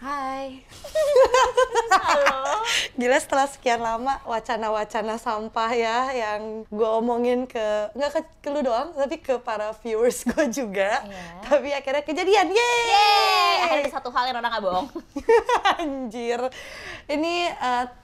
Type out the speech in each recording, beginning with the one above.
Hai. Halo. Gila setelah sekian lama wacana-wacana sampah ya yang gue omongin nggak ke lu doang tapi ke para viewers gue juga. Iya. Tapi akhirnya kejadian. Yeay! Yeay! Akhirnya ada satu hal yang Nona nggak bohong. Anjir. Ini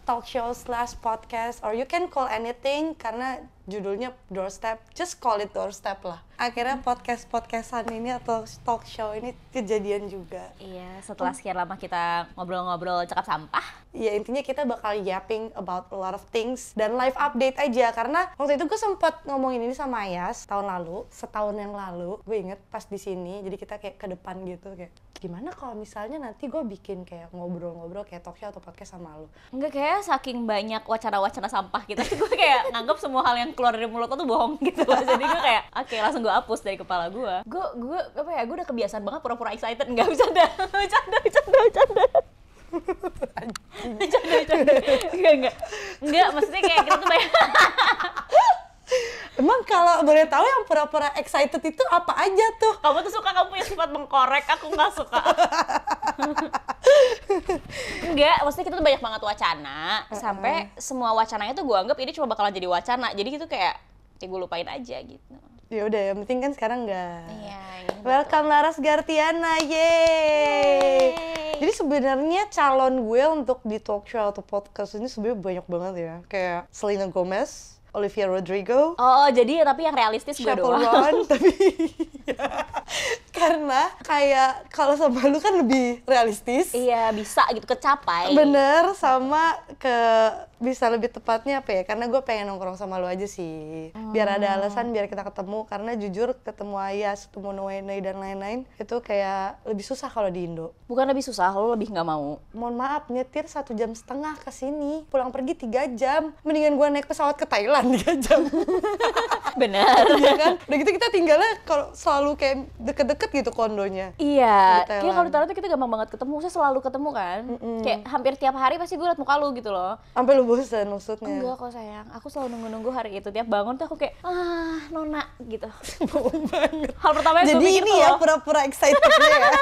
talk show / podcast or you can call anything karena judulnya Doorstep. Just call it Doorstep lah. Akhirnya podcastan ini atau talk show ini kejadian juga. Iya, setelah sekian lama kita ngobrol-ngobrol cakap sampah. Ya intinya kita bakal yapping about a lot of things dan live update aja karena waktu itu gue sempat ngomongin ini sama Ayas setahun yang lalu gue inget pas di sini, jadi kita kayak ke depan gitu kayak gimana kalau misalnya nanti gue bikin kayak ngobrol-ngobrol kayak talk show atau podcast sama lu. Enggak, kayak saking banyak wacana-wacana sampah gitu, gue kayak nganggap semua hal yang keluar dari mulut lo tuh bohong gitu loh. Jadi gue kayak oke, langsung gue hapus dari kepala gue. Gue udah kebiasaan banget pura-pura excited. Enggak, bercanda. Enggak, maksudnya kayak kita tuh banyak. Emang kalau boleh tahu yang pura-pura excited itu apa aja tuh? Kamu tuh suka, kamu punya sifat mengkorek, aku nggak suka. Enggak, maksudnya kita tuh banyak banget wacana, sampai semua wacananya tuh gue anggap ini cuma bakalan jadi wacana. Jadi gitu kayak gue lupain aja gitu. Ya udah, yang penting kan sekarang enggak. Iya. Welcome Laras Gartiana, yeay. Jadi sebenarnya calon gue untuk di talk show atau podcast ini sebenarnya banyak banget ya. Kayak Selena Gomez, Olivia Rodrigo. Oh, jadi tapi yang realistis gue doang. Chaperone, tapi karena kayak kalau sama lu kan lebih realistis. Iya, bisa gitu, kecapai. Bener, sama bisa lebih tepatnya apa ya, karena gue pengen nongkrong sama lu aja sih. Biar ada alasan, biar kita ketemu. Karena jujur ketemu Ayas, ketemu Noenay dan lain-lain, itu kayak lebih susah kalau di Indo. Bukan lebih susah, lo lebih nggak mau. Mohon maaf, nyetir 1,5 jam ke sini, pulang pergi 3 jam. Mendingan gue naik pesawat ke Thailand 3 jam. Bener. Iya kan? Udah gitu kita tinggalnya kalau selalu kayak deket-deket gitu kondonya. Iya, Di Thailand. kayak kalau di Thailand tuh kita gampang banget ketemu, saya selalu ketemu kan. Kayak hampir tiap hari pasti gue liat muka lu gitu loh. Sampai lu bosan maksudnya. Enggak kok sayang, aku selalu nunggu-nunggu hari itu. Tiap bangun tuh aku kayak, Nona gitu. Bohong banget. Hal pertama yang gue Jadi pikir ini tuh ya loh, pura-pura excitednya ya.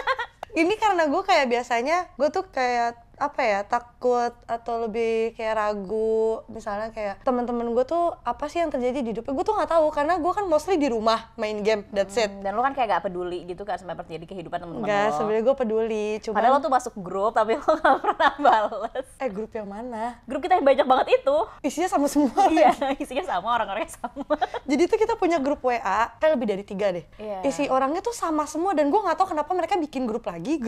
Ini karena gue kayak biasanya, gue tuh kayak apa ya, takut atau lebih kayak ragu. Misalnya kayak teman-teman gue tuh apa sih yang terjadi di hidupnya, gue tuh nggak tahu karena gue kan mostly di rumah main game, that's it. dan lo kan kayak gak peduli gitu kan sama terjadi kehidupan temen-temen Enggak, lo. sebenarnya gue peduli, cuma Padahal lo tuh masuk grup tapi lo gak pernah bales. grup yang mana? Grup kita yang banyak banget itu. Isinya sama semua. Iya, isinya sama, orang-orangnya sama. Jadi tuh kita punya grup WA, kan lebih dari 3 deh. Iya. Isi orangnya tuh sama semua dan gue nggak tahu kenapa mereka bikin grup lagi.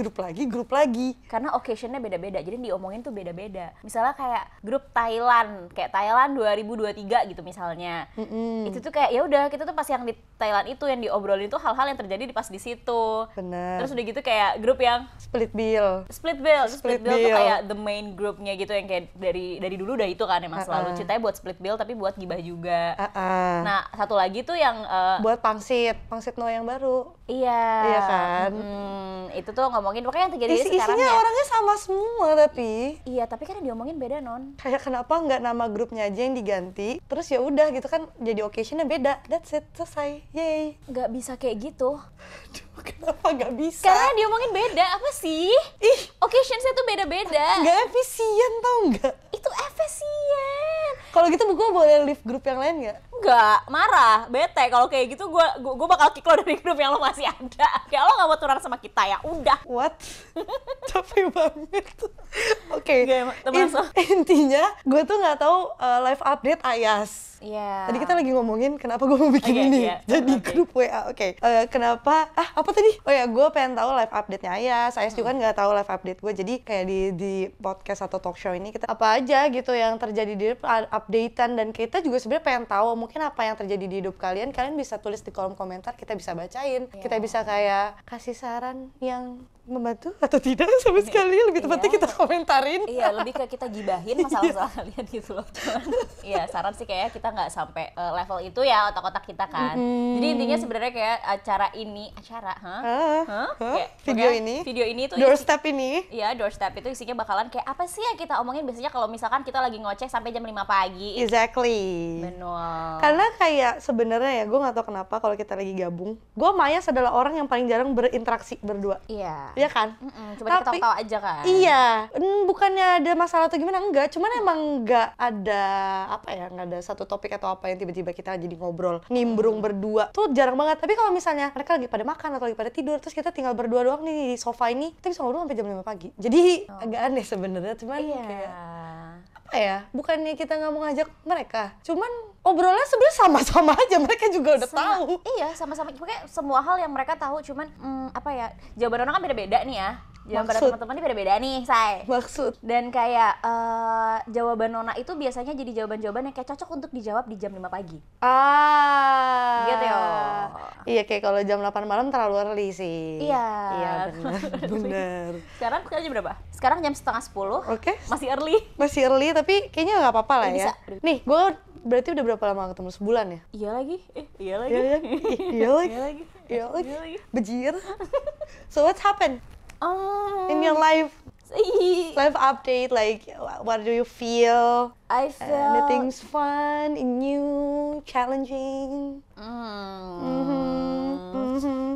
Karena occasionnya beda-beda, jadi diomongin tuh beda-beda. Misalnya kayak grup Thailand, kayak Thailand 2023 gitu misalnya. Itu tuh kayak ya udah, kita tuh pas yang di Thailand itu yang diobrolin tuh hal-hal yang terjadi di pas di situ. Bener. Terus udah gitu kayak grup yang Split bill. Split bill tuh bill. kayak the main groupnya gitu yang kayak dari dulu udah itu kan emang selalu ceritanya buat split bill tapi buat gibah juga. Nah, satu lagi tuh yang Buat pangsit Noah yang baru. iya. Iya kan? Itu tuh ngomongin pokoknya yang terjadi sekarang Isinya ya. orangnya sama semua tapi Iya, tapi kan yang diomongin beda, Non. kayak kenapa nggak nama grupnya aja yang diganti, terus ya udah gitu kan, jadi occasionnya beda, that's it, selesai, yay. Nggak bisa kayak gitu. Aduh, kenapa nggak bisa? Karena diomongin beda, apa sih? Ih, Occasionsnya tuh beda-beda. nggak efisien tau nggak? Itu efisien. Kalau gitu gue boleh leave grup yang lain nggak? Enggak, marah, bete. Kalau kayak gitu gue bakal kick lo dari grup yang lo masih ada. Kayak lo gak mau turan sama kita ya, udah. What? Capek banget. Oke, Termasuk. intinya gue tuh nggak tahu live update Ayas. Iya. Tadi kita lagi ngomongin kenapa gue mau bikin Oke, ini. iya. Jadi Oke. grup WA. Oke. Kenapa? Apa tadi? Oh ya, gue pengen tahu live update-nya Ayas. Ayas juga nggak tahu live update gue. Jadi kayak di podcast atau talk show ini kita apa aja gitu yang terjadi di hidup, updatean, dan kita juga sebenarnya pengen tahu mungkin apa yang terjadi di hidup kalian. Kalian bisa tulis di kolom komentar, kita bisa bacain. Iya. Kita bisa kayak kasih saran yang membantu atau tidak sama sekali, lebih tepatnya Iya. kita komentarin. Iya, lebih ke kita gibahin masalah-masalah kalian gitu loh. Cuman, iya, saran sih kayak kita nggak sampai level itu ya otak-otak kita kan. Jadi intinya sebenarnya kayak acara, Kayak, Video pokoknya video ini tuh doorstep ini. Iya, doorstep itu isinya bakalan kayak apa sih yang kita omongin biasanya kalau misalkan kita lagi ngoceh sampai jam 5 pagi. Exactly. Benar. Karena kayak sebenarnya ya, gue nggak tahu kenapa kalau kita lagi gabung, gue sama Ayas adalah orang yang paling jarang berinteraksi berdua. Iya. Iya kan? Cuma kita tahu-tahu aja kan. Iya, bukannya ada masalah atau gimana, enggak, cuman emang nggak ada nggak ada satu topik atau apa yang tiba-tiba kita jadi ngobrol nimbrung berdua tuh jarang banget. Tapi kalau misalnya mereka lagi pada makan atau lagi pada tidur, terus kita tinggal berdua doang nih di sofa ini, kita bisa ngobrol sampai jam 5 pagi. Jadi agak aneh sebenarnya, cuman kayak apa ya, bukannya kita nggak mau ngajak mereka, cuman obrolannya sebenarnya sama-sama aja, mereka juga udah tahu. Iya, sama-sama. Pokoknya semua hal yang mereka tahu, cuman jawaban orang kan beda-beda nih ya. Jawaban teman-teman ini beda-beda nih, Say. Maksud. Dan kayak jawaban Nona itu biasanya jadi jawaban-jawaban yang kayak cocok untuk dijawab di jam 5 pagi. Gitu ya. Iya, kayak kalau jam 8 malam terlalu early sih. Iya, benar. Sekarang jam berapa? Sekarang jam 9:30. Oke. Masih early. Masih early, tapi kayaknya nggak apa-apa lah ya. Bisa. Nih, gue berarti udah berapa lama ketemu? Sebulan ya? Iya lagi. Iya lagi. Iya lagi. Bejir. So what's happened in your life? Life update, like what do you feel? I feel anything's fun, new, challenging.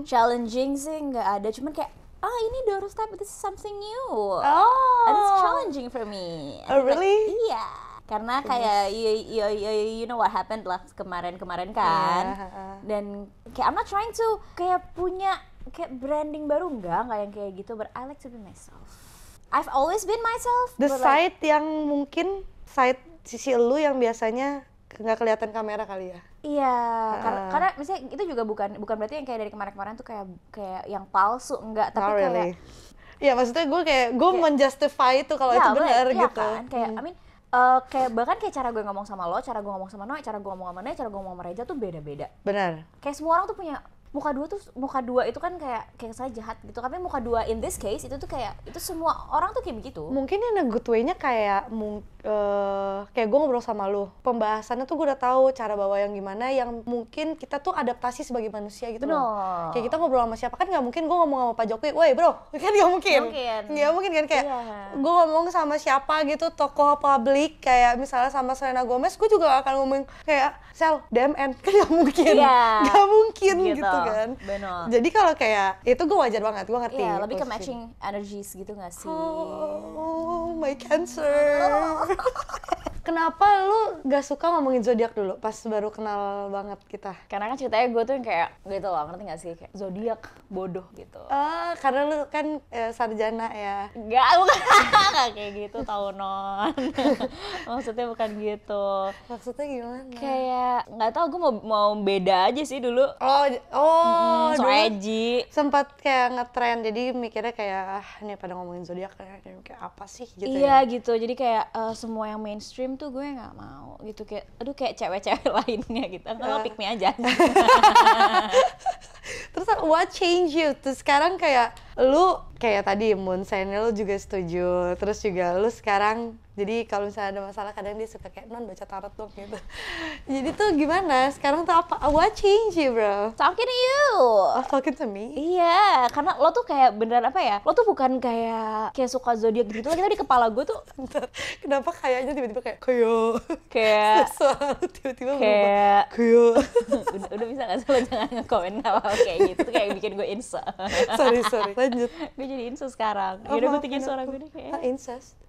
Challenging sih nggak ada, cuman kayak ini doorstep, this is something new. And it's challenging for me. Oh really? Iya. Karena kayak you know what happened lah kemarin kan. Dan kayak I'm not trying to kayak punya kayak branding baru, enggak yang kayak gitu, but I like to be myself. I've always been myself. The side yang mungkin side sisi lu yang biasanya nggak kelihatan kamera kali ya? Iya, karena misalnya itu juga bukan berarti yang kayak dari kemarin-kemarin tuh kayak yang palsu, enggak, tapi kayak iya, maksudnya gue menjustify itu kalau itu benar gitu. Kan? Kayak kayak bahkan kayak cara gue ngomong sama lo, cara gue ngomong sama Noe, cara gue ngomong sama Noe, cara gue ngomong sama Reza tuh beda-beda. Benar. Kayak semua orang tuh punya muka dua itu kan kayak saya jahat gitu, tapi muka dua in this case itu tuh kayak itu semua orang tuh kayak begitu. Mungkin in a good way-nya kayak kayak gue ngobrol sama lu, pembahasannya tuh gue udah tahu cara bawa yang gimana, yang mungkin kita tuh adaptasi sebagai manusia gitu loh. Kayak kita ngobrol sama siapa, kan nggak mungkin gue ngomong sama Pak Jokowi, woi bro, kan nggak mungkin kan, kayak gue ngomong sama siapa gitu, tokoh publik kayak misalnya sama Selena Gomez, gue juga akan ngomong kayak Sel, DMN, kan nggak mungkin, nggak mungkin gitu kan. Benar. Jadi kalau kayak itu gue wajar banget, gue ngerti. Iya, lebih ke matching energies gitu nggak sih? Oh, my cancer. Kenapa lu gak suka ngomongin zodiak dulu pas baru kenal banget kita? Karena kan ceritanya gue tuh yang kayak gitu loh, ngerti gak sih? Kayak zodiak bodoh gitu. Karena lu kan sarjana ya? Bukan kayak gitu tau Non. Maksudnya bukan gitu. Maksudnya gimana? Kayak gak tau, gue mau beda aja sih dulu. So edgy. Sempat kayak ngetrend, jadi mikirnya kayak ini pada ngomongin zodiak kayak apa sih gitu. Iya gitu, jadi kayak semua yang mainstream tuh gue nggak mau gitu, kayak aduh kayak cewek-cewek lainnya gitu, lo pick me aja. Terus what change you? Terus sekarang kayak lu kayak tadi moon sign lu juga setuju, terus juga lu sekarang jadi kalau misalnya ada masalah kadang dia suka kayak Non baca tarot dong gitu. Jadi tuh gimana? Sekarang tuh apa? What change you bro? Talking to you. Talking to me? Iya, karena lo tuh kayak beneran apa ya? Lo tuh bukan kayak suka zodiak gitu lagi, tapi di kepala gue tuh. Bentar, kenapa kayaknya tiba-tiba kayak suara tiba-tiba kayak udah bisa nggak sih lo jangan nge-komen apa kayak gitu, tuh kayak bikin gue insecure. sorry lanjut. Gue jadi insecure sekarang. Yaudah gue tinggiin suara gue deh kayak insecure.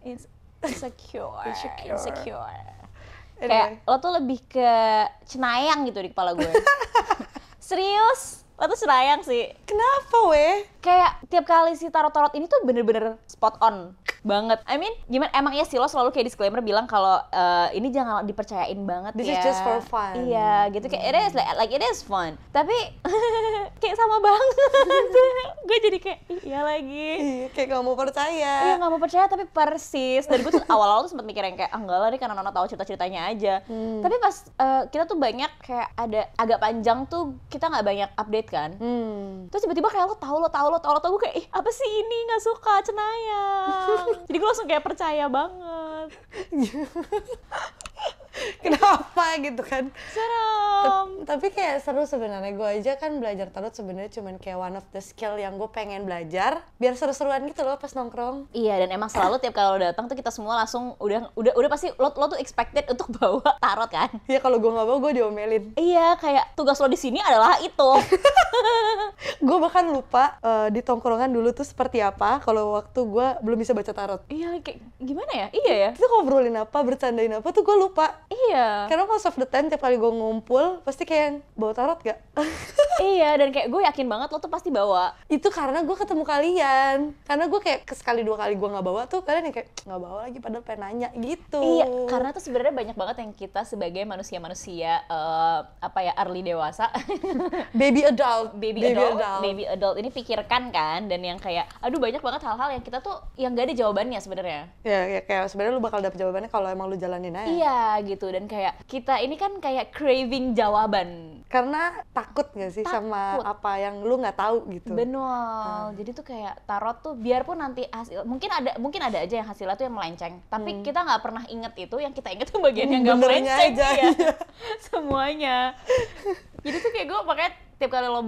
Kayak lo tuh lebih ke cenayang gitu di kepala gue. Serius, lo tuh cenayang sih. Kenapa weh? Kayak tiap kali si tarot-tarot ini tuh bener-bener spot on banget. I mean, gimana emang ya sih lo selalu kayak disclaimer bilang kalau ini jangan dipercayain banget. This is just for fun. Iya, gitu kayak it is like it is fun. Tapi kayak sama banget. Gue jadi kayak iya lagi. Kayak gak mau percaya. Iya, gak mau percaya tapi persis. Dan gue tuh awal-awal tuh sempat mikir yang kayak enggak lah, nih karena Nona tahu cerita-ceritanya aja. Tapi pas kita tuh banyak kayak ada agak panjang tuh kita nggak banyak update kan. Terus tiba-tiba kayak lo tahu gue kayak apa sih ini, nggak suka cenayang. Jadi gue langsung kayak percaya banget. kenapa gitu kan. Serem. Tapi kayak seru sebenarnya. Gue aja kan belajar tarot sebenarnya cuman kayak one of the skill yang gue pengen belajar biar seru-seruan gitu loh pas nongkrong. Iya, dan emang selalu tiap kali lo datang tuh kita semua langsung udah pasti lo tuh expected untuk bawa tarot kan. Ya kalau gue nggak bawa gue diomelin. Iya, kayak tugas lo di sini adalah itu. Gue bahkan lupa di tongkrongan dulu tuh seperti apa kalau waktu gue belum bisa baca tarot. Iya, kayak gimana ya? Iya ya. Itu ngobrolin apa, bercandain apa tuh gue lupa. Iya. Karena most of the time tiap kali gue ngumpul pasti kayak bawa tarot gak? Iya, dan kayak gue yakin banget lo tuh pasti bawa. Itu karena gue ketemu kalian. Karena gue kayak sekali dua kali gue nggak bawa tuh kalian yang kayak nggak bawa lagi padahal pengen nanya gitu. Iya, karena tuh sebenarnya banyak banget yang kita sebagai manusia-manusia apa ya, early dewasa, Baby adult baby adult ini pikirkan kan, dan yang kayak aduh banyak banget hal-hal yang kita tuh yang gak ada jawabannya sebenarnya. Ya kayak sebenarnya lu bakal dapet jawabannya kalau emang lu jalanin aja. Iya gitu, dan kayak kita ini kan kayak craving jawaban. Karena takut gak sih sama apa yang lu nggak tahu gitu. Benar. Jadi tuh kayak tarot tuh biarpun nanti hasil mungkin ada aja yang hasilnya tuh yang melenceng, tapi kita nggak pernah inget itu, yang kita inget tuh bagian yang nggak melenceng aja, ya. Semuanya. Jadi tuh kayak gue makanya tiap kali lo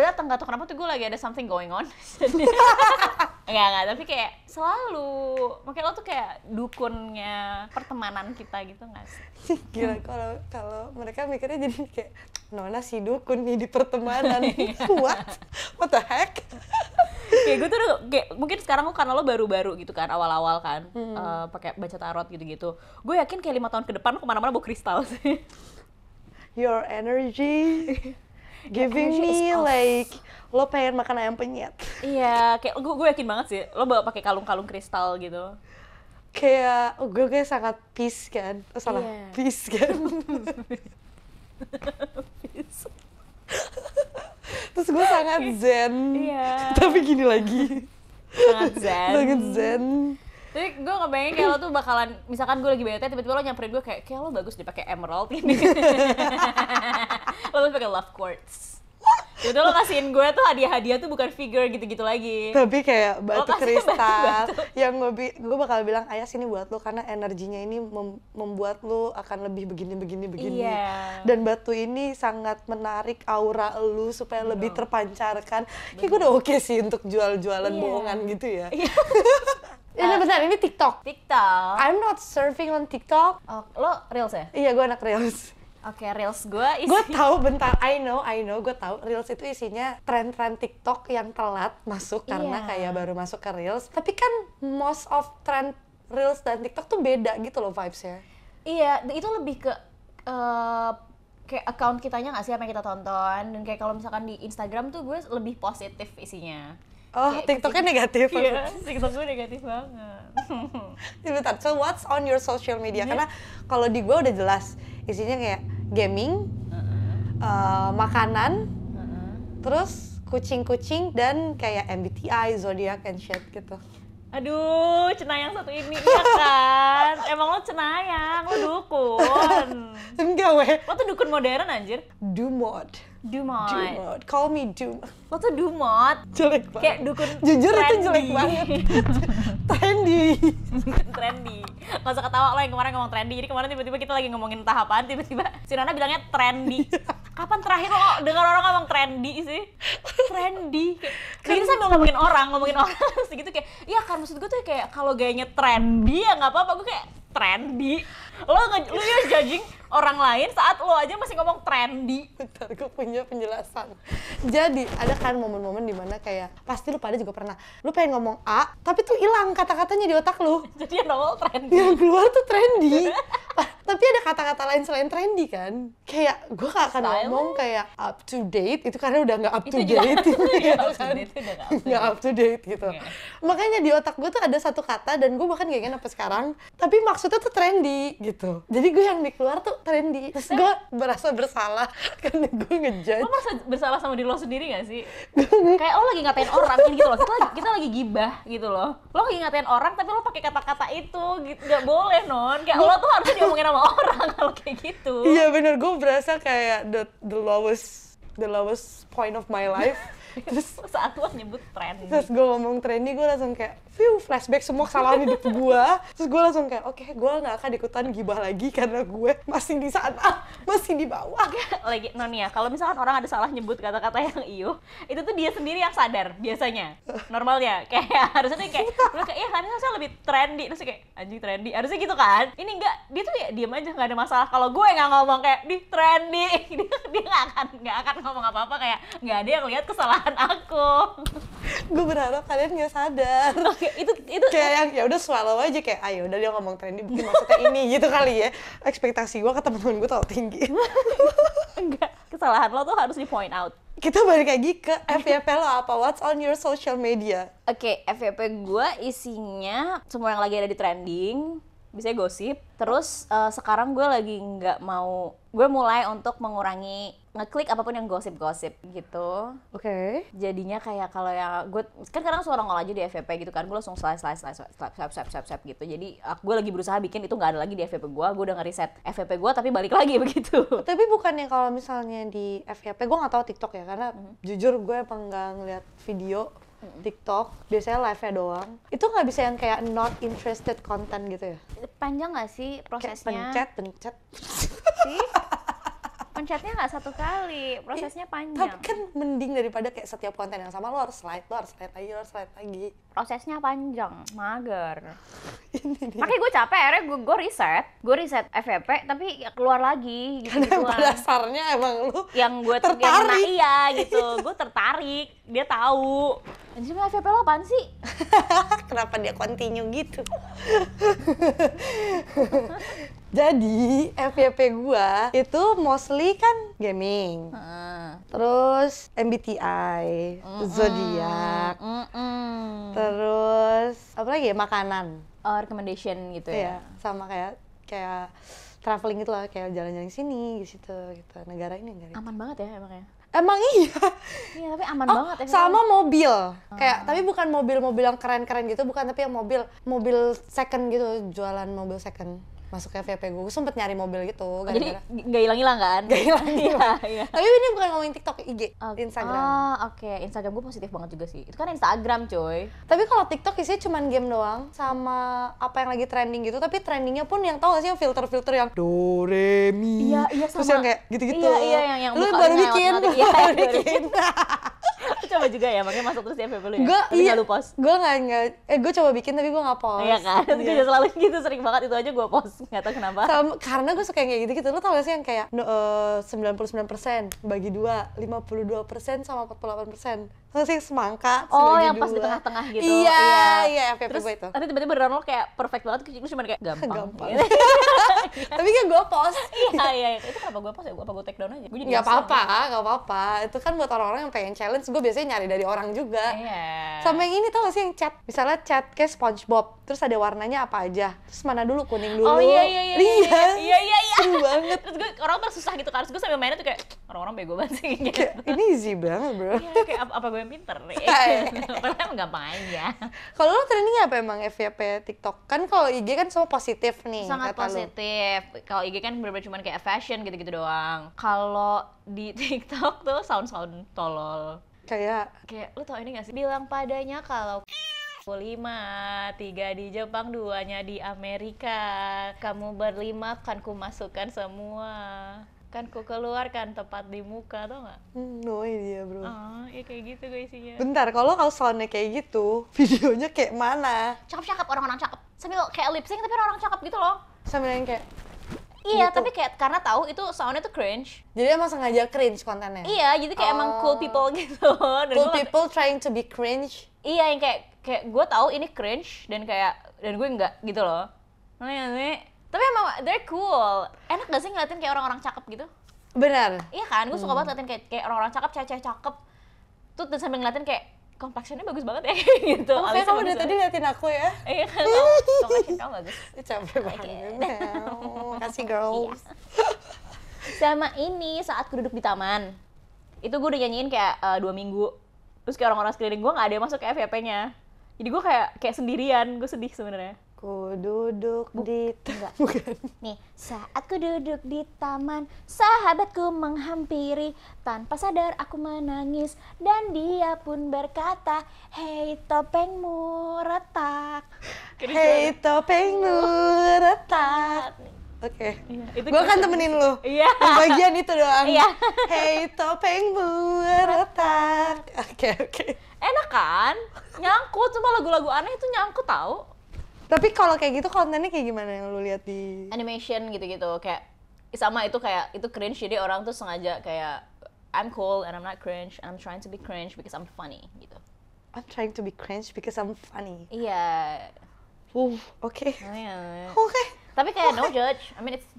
datang nggak tahu kenapa tuh gue lagi ada something going on. Enggak, tapi kayak selalu makanya lo tuh kayak dukunnya pertemanan kita gitu nggak sih? Gila, kalau mereka mikirnya jadi kayak Nona si dukun nih di pertemanan. What the heck? Kayak gue tuh kayak mungkin sekarang lo karena lo baru-baru gitu kan, awal-awal kan pakai baca tarot gitu-gitu. Gue yakin kayak 5 tahun ke depan lo kemana-mana bawa kristal sih. Your energy giving me like lo pengen makan ayam penyet. Iya, kayak gue yakin banget sih lo bawa pakai kalung-kalung kristal gitu. Kayak gue sangat peace kan, peace kan. Peace. Terus gue sangat zen. Iya. Tapi gini lagi. Sangat zen. Sangat zen. Tapi gue ngebayangin kayak lo tuh bakalan, misalkan gue lagi bete, tiba-tiba lo nyamperin gue kayak lo bagus deh pakai emerald ini. Lo bagus pakai love quartz. Jadi lo kasihin gue tuh hadiah-hadiah tuh bukan figure gitu-gitu lagi. Tapi kayak batu kristal batu. yang gue bakal bilang ayah sini buat lo karena energinya ini membuat lo akan lebih begini. Iya. Dan batu ini sangat menarik aura lo supaya lebih terpancarkan. Kayak gue udah oke sih untuk jual-jualan bohongan gitu ya. Iya. Ini bentar, ini TikTok. I'm not surfing on TikTok. Oh, lo Reels ya? Iya, gue anak Reels. Oke, Reels gue Gue tahu bentar, I know, gue tahu Reels itu isinya tren-tren TikTok yang telat masuk karena kayak baru masuk ke Reels. Tapi kan most of tren Reels dan TikTok tuh beda gitu loh vibes-nya. Iya, itu lebih ke kayak account kitanya nggak sih apa yang kita tonton, dan kayak kalau misalkan di Instagram tuh gue lebih positif isinya. Oh, Kayak TikToknya negatif. Iya, TikTok gue negatif banget. Bentar, so what's on your social media? Karena kalau di gue udah jelas isinya kayak gaming, makanan, terus kucing-kucing dan kayak MBTI, zodiac and shit gitu. Aduh, cenayang satu ini, iya kan? Emang lo cenayang, lo dukun. Enggak weh. Lo tuh dukun modern anjir. Dumod. Call me Doom. Lo tuh dumot. Jelek banget. Kayak dukun jujur trendy. Itu jelek banget. Trendy. Gak usah ketawa lo yang kemarin ngomong trendy. Jadi kemarin tiba-tiba kita lagi ngomongin tahapan, tiba-tiba si Nana bilangnya trendy. Kapan terakhir lo dengar orang ngomong trendy sih? Trendy. Kayak kita sambil ngomongin orang segitu kayak, iya kan maksud gue tuh kayak kalau gayanya trendy ya nggak apa-apa, gue kayak trendy. Lu ya judging orang lain saat lo aja masih ngomong trendy. Bentar, gue punya penjelasan. Jadi ada kan momen-momen dimana kayak pasti lu pada juga pernah, lu pengen ngomong A tapi tuh hilang kata-katanya di otak lu. Jadi yang nongol trendy. Yang keluar tuh trendy. Tapi ada kata-kata lain selain trendy kan. Kayak gue gak akan ngomong kayak up to date itu karena udah gak up to date. Gak up to date gitu. Makanya di otak gue tuh ada satu kata dan gue bahkan gak ingat sampai sekarang, tapi maksudnya tuh trendy gitu. Jadi gue yang di keluar tuh trendy. Terus gue merasa bersalah karena gue ngejudge. Lo merasa bersalah sama diri lo sendiri gak sih? Kayak lo lagi ngatain orang gitu loh. Kita lagi gibah gitu loh. Lo lagi ngatain orang tapi lo pakai kata-kata itu gitu. Gak boleh non. Kayak lo tuh harusnya diomongin sama orang kalau kayak gitu. Iya bener, gue berasa kayak the lowest point of my life. Terus saat lo nyebut trendy. Terus gue ngomong trendy, gue langsung kayak, flashback semua kesalahan hidup gue. Terus gue langsung kayak, oke, gue gak akan ikutan gibah lagi karena gue masih di sana, masih di bawah. Lagi, Nonia, kalau misalkan orang ada salah nyebut kata-kata yang iyo, itu tuh dia sendiri yang sadar biasanya. Normalnya, kayak harusnya tuh kayak, lu kayak, iya kan harusnya lebih trendy. Terus kayak, anjing trendy, harusnya gitu kan. Ini enggak, dia tuh kayak diem aja, gak ada masalah. Kalau gue nggak ngomong kayak, di trendy, dia nggak akan ngomong apa-apa, kayak nggak ada yang lihat kesalahan aku. Gue berharap kalian gak sadar. Oke, itu kayak yang ya udah swallow aja, kayak ayo udah dia ngomong trendy mungkin maksudnya ini gitu kali ya. Ekspektasi gue ke temen-temen gue terlalu tinggi. enggak, kesalahan lo tuh harus di point out. Kita balik lagi ke FYP lo apa? What's on your social media? Oke, FYP gue isinya semua yang lagi ada di trending, biasanya gosip. Terus sekarang gue lagi nggak mau, gue mulai untuk mengurangi ngeklik apapun yang gosip-gosip gitu. Oke. Jadinya kayak kalau yang gue kan kadang suara nongol aja di FYP gitu kan, gue langsung swipe gitu. Jadi gue lagi berusaha bikin itu nggak ada lagi di FYP gue udah nge-reset FYP gue tapi balik lagi begitu. Tapi bukannya kalau misalnya di FYP, gue nggak tahu TikTok ya, karena jujur gue emang nggak ngeliat video TikTok, biasanya live-nya doang. Itu nggak bisa yang kayak not interested content gitu ya? Panjang nggak sih prosesnya? Kayak pencet. Sih? Pencetnya nggak satu kali, prosesnya panjang. Tapi kan mending daripada kayak setiap konten yang sama lo harus slide lagi. Prosesnya panjang, mager. Makanya gue capek, akhirnya gue reset FYP, tapi ya keluar lagi gitu. Karena pada dasarnya emang lu yang gue tertarik. iya gitu, gue tertarik, dia tahu. Anjir, FYP lo apaan sih? Kenapa dia continue gitu? Jadi FYP gua itu mostly kan gaming, terus MBTI, zodiak, terus apa lagi ya, makanan, recommendation gitu ya. Sama kayak traveling gitu lah, kayak jalan-jalan sini gitu, negara ini. Aman banget ya emangnya. Emang iya. Iya, tapi aman banget ya. Sama mobil. Kayak tapi bukan mobil-mobil yang keren-keren gitu, bukan, tapi yang mobil second gitu, jualan mobil second. Masuk ke FYP gue sempet nyari mobil gitu. Jadi nggak hilang-hilang kan? Nggak hilang-hilang. Iya. Tapi ini bukan ngomongin TikTok, IG, Instagram. Oke. Instagram gue positif banget juga sih. Itu kan Instagram, coy. Tapi kalau TikTok isinya cuma game doang, sama apa yang lagi trending gitu. Tapi trendingnya pun yang tau gak sih yang filter-filter yang do, re, mi. Iya, Terus sama. yang kayak gitu-gitu. Iya, yang lu baru bikin. Baru bikin. Coba juga ya, makanya masuk terus di FYP lu ya? Tapi nggak lu post? Gue gue coba bikin tapi gue nggak post. Iya kan? Gue juga selalu gitu, sering banget itu aja gue post. Nggak tahu kenapa. Karena gue suka yang kayak gitu-gitu. Lo tau gak sih yang kayak 99% bagi 2, 52% sama 48%. Terus sih semangka, oh, bagi yang pas 2. di tengah-tengah gitu. Iya, FYP terus gue itu. tapi tiba-tiba beneran lo kayak perfect banget, lu cuma kayak gampang. Gitu. Tapi kan gue post. Iya. Itu kenapa gue post ya? Gue take down aja. Gak apa-apa. Itu kan buat orang-orang yang pengen challenge. Gue biasanya nyari dari orang juga. Iya. Sama yang ini tau gak sih yang chat? Misalnya chat kayak SpongeBob, terus ada warnanya apa aja. Terus mana dulu, kuning dulu. Oh iya. Iya. Seru banget. Terus gue orang susah gitu kan. Terus gue sambil mainnya tuh kayak orang-orang bego banget sih gitu. Ini easy banget, bro. Iya, kayak apa gue yang pinter nih. Padahal gampang aja. Kalau lo trendingnya apa emang FYP TikTok? Kan kalau IG kan semua positif nih. Sangat positif. Kalau IG kan bener-bener cuma kayak fashion gitu-gitu doang. Kalau di TikTok tuh sound tolol. Kayak lu tau ini gak sih? Bilang padanya kalau 5, 3 di Jepang, 2-nya di Amerika. Kamu berlima kan ku masukkan semua. Kan ku keluarkan tepat di muka, tau gak? No idea, bro. Ya kayak gitu gue isinya. Bentar, kalau soundnya kayak gitu, videonya kayak mana? Cakep-cakep, orang-orang cakep. Sambil kayak lip sync tapi orang cakep gitu loh. Sambil yang kayak Iya, gitu. tapi kayak karena tahu itu soundnya tuh cringe. Jadi emang sengaja cringe kontennya? Iya, jadi kayak emang cool people gitu. Dan cool people trying to be cringe? Iya, yang kayak gue tahu ini cringe dan gue enggak gitu loh. Tapi emang they're cool. Enak gak sih ngeliatin kayak orang-orang cakep gitu? Benar. Iya kan, gue suka banget ngeliatin kayak orang-orang cakep, cewek-cewek cakep. Tuh dan sambil ngeliatin kayak complexion-nya bagus banget ya gitu. Oh, kayak kamu dari tadi liatin aku ya? Iya kan, complexion kamu bagus. Capek banget. Makasih girls. Sama ini saat gue duduk di taman, itu gue udah nyanyiin kayak 2 minggu. Terus kayak orang-orang sekeliling gue nggak ada yang masuk ke FYP-nya. Jadi gue kayak sendirian, gue sedih sebenarnya. Ku duduk di enggak. bukan. Nih, saat ku duduk di taman, sahabatku menghampiri, tanpa sadar aku menangis, dan dia pun berkata, hei topengmu retak. Hei topengmu retak. Oke, itu gue akan temenin lu. Iya. Yang bagian itu doang. Iya. Hei topengmu retak. Oke. Enak kan? Nyangkut, cuma lagu-lagu aneh itu nyangkut tahu. Tapi kalau kayak gitu kontennya kayak gimana yang lu lihat di Animation gitu-gitu, kayak sama itu kayak itu cringe, jadi orang tuh sengaja kayak I'm cool and I'm not cringe and I'm trying to be cringe because I'm funny gitu. I'm trying to be cringe because I'm funny. Iya. Oke. Iya. Oke. Tapi kayak no judge. I mean it's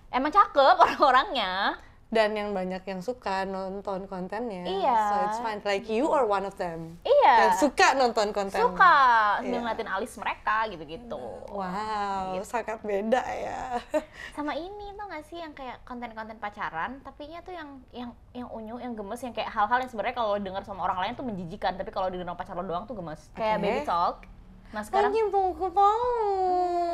emang cakep orang-orangnya. Dan yang banyak yang suka nonton kontennya. Iya. So it's fine. Like you are one of them. Iya. Yang suka nonton konten. Suka Iya. ngeliatin alis mereka gitu-gitu. Wow, sangat beda ya. Sama ini tuh nggak sih yang kayak konten-konten pacaran, tapi nya tuh yang unyu, yang gemes, yang kayak hal-hal yang sebenarnya kalau dengar sama orang lain tuh menjijikan, tapi kalau didengar pacar lo doang tuh gemes. Kayak Oke. baby talk. Nah sekarang aku mau.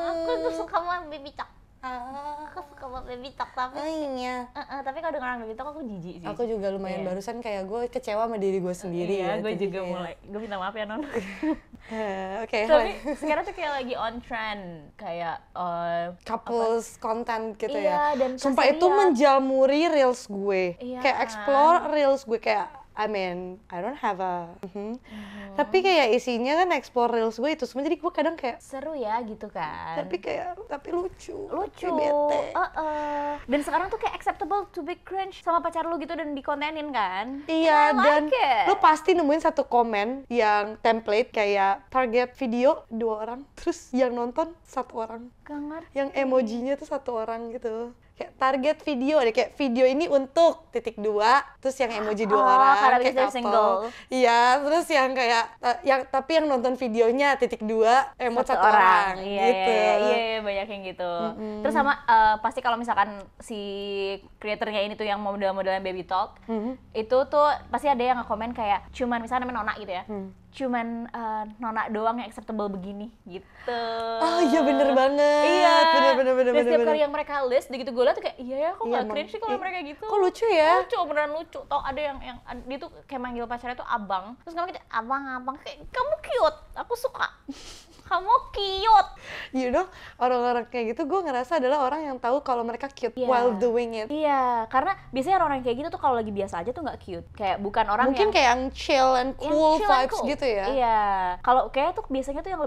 aku tuh suka banget baby talk. Aku suka banget baby talk, tapi Iya. tapi kalau denger orang baby talk aku jijik sih. Aku juga lumayan Iya. barusan kayak gue kecewa sama diri gue sendiri Iya, ya. gue Jadi juga kayak, mulai. Gue minta maaf ya non. Oke, Tapi sekarang tuh kayak lagi on trend, kayak couples content gitu Iya, ya. dan Sumpah kasih itu lihat. menjamuri reels gue. Iya Kayak kan? explore reels gue kayak I mean, I don't have a tapi kayak isinya kan explore reels gue itu semua, jadi gue kadang kayak seru ya gitu kan. tapi lucu. Lucu. Kayak bete. Dan sekarang tuh kayak acceptable to be cringe sama pacar lu gitu dan dikontenin kan. I Iya, like dan it. lu pasti nemuin satu komen yang template kayak target video 2 orang, terus yang nonton 1 orang. Gak ngerti. Yang emojinya tuh 1 orang gitu. Kayak target video deh, kayak video ini untuk titik 2, terus yang emoji 2 orang karena kayak bisa couple. single. Iya, terus yang kayak tapi yang nonton videonya titik 2 emot 1 orang Iya, gitu. iya, banyak yang gitu. Terus sama pasti kalau misalkan si kreatornya ini tuh yang model-modelan baby talk, itu tuh pasti ada yang nge-komen kayak cuman misalnya namanya Nona gitu ya. Cuman Nona doang yang acceptable begini gitu. Oh iya bener banget. Iya. Bener. Dan setiap kali yang mereka list, begitu gue liat tuh kayak iya ya kok Iya, nggak emang. cringe sih kalau mereka gitu. Kok lucu ya? Lucu, beneran lucu. Tau ada yang dia tuh kayak manggil pacarnya tuh abang. Terus kamu kayak abang, kayak kamu cute, aku suka. Kamu cute. You know, orang-orang kayak gitu gue ngerasa adalah orang yang tahu kalau mereka cute Iya. while doing it. Iya, karena biasanya orang-orang kayak gitu tuh kalau lagi biasa aja tuh nggak cute. Kayak bukan orang Mungkin yang kayak yang chill and yang cool chill and vibes cool. gitu ya. Iya. Kalau kayak tuh biasanya tuh yang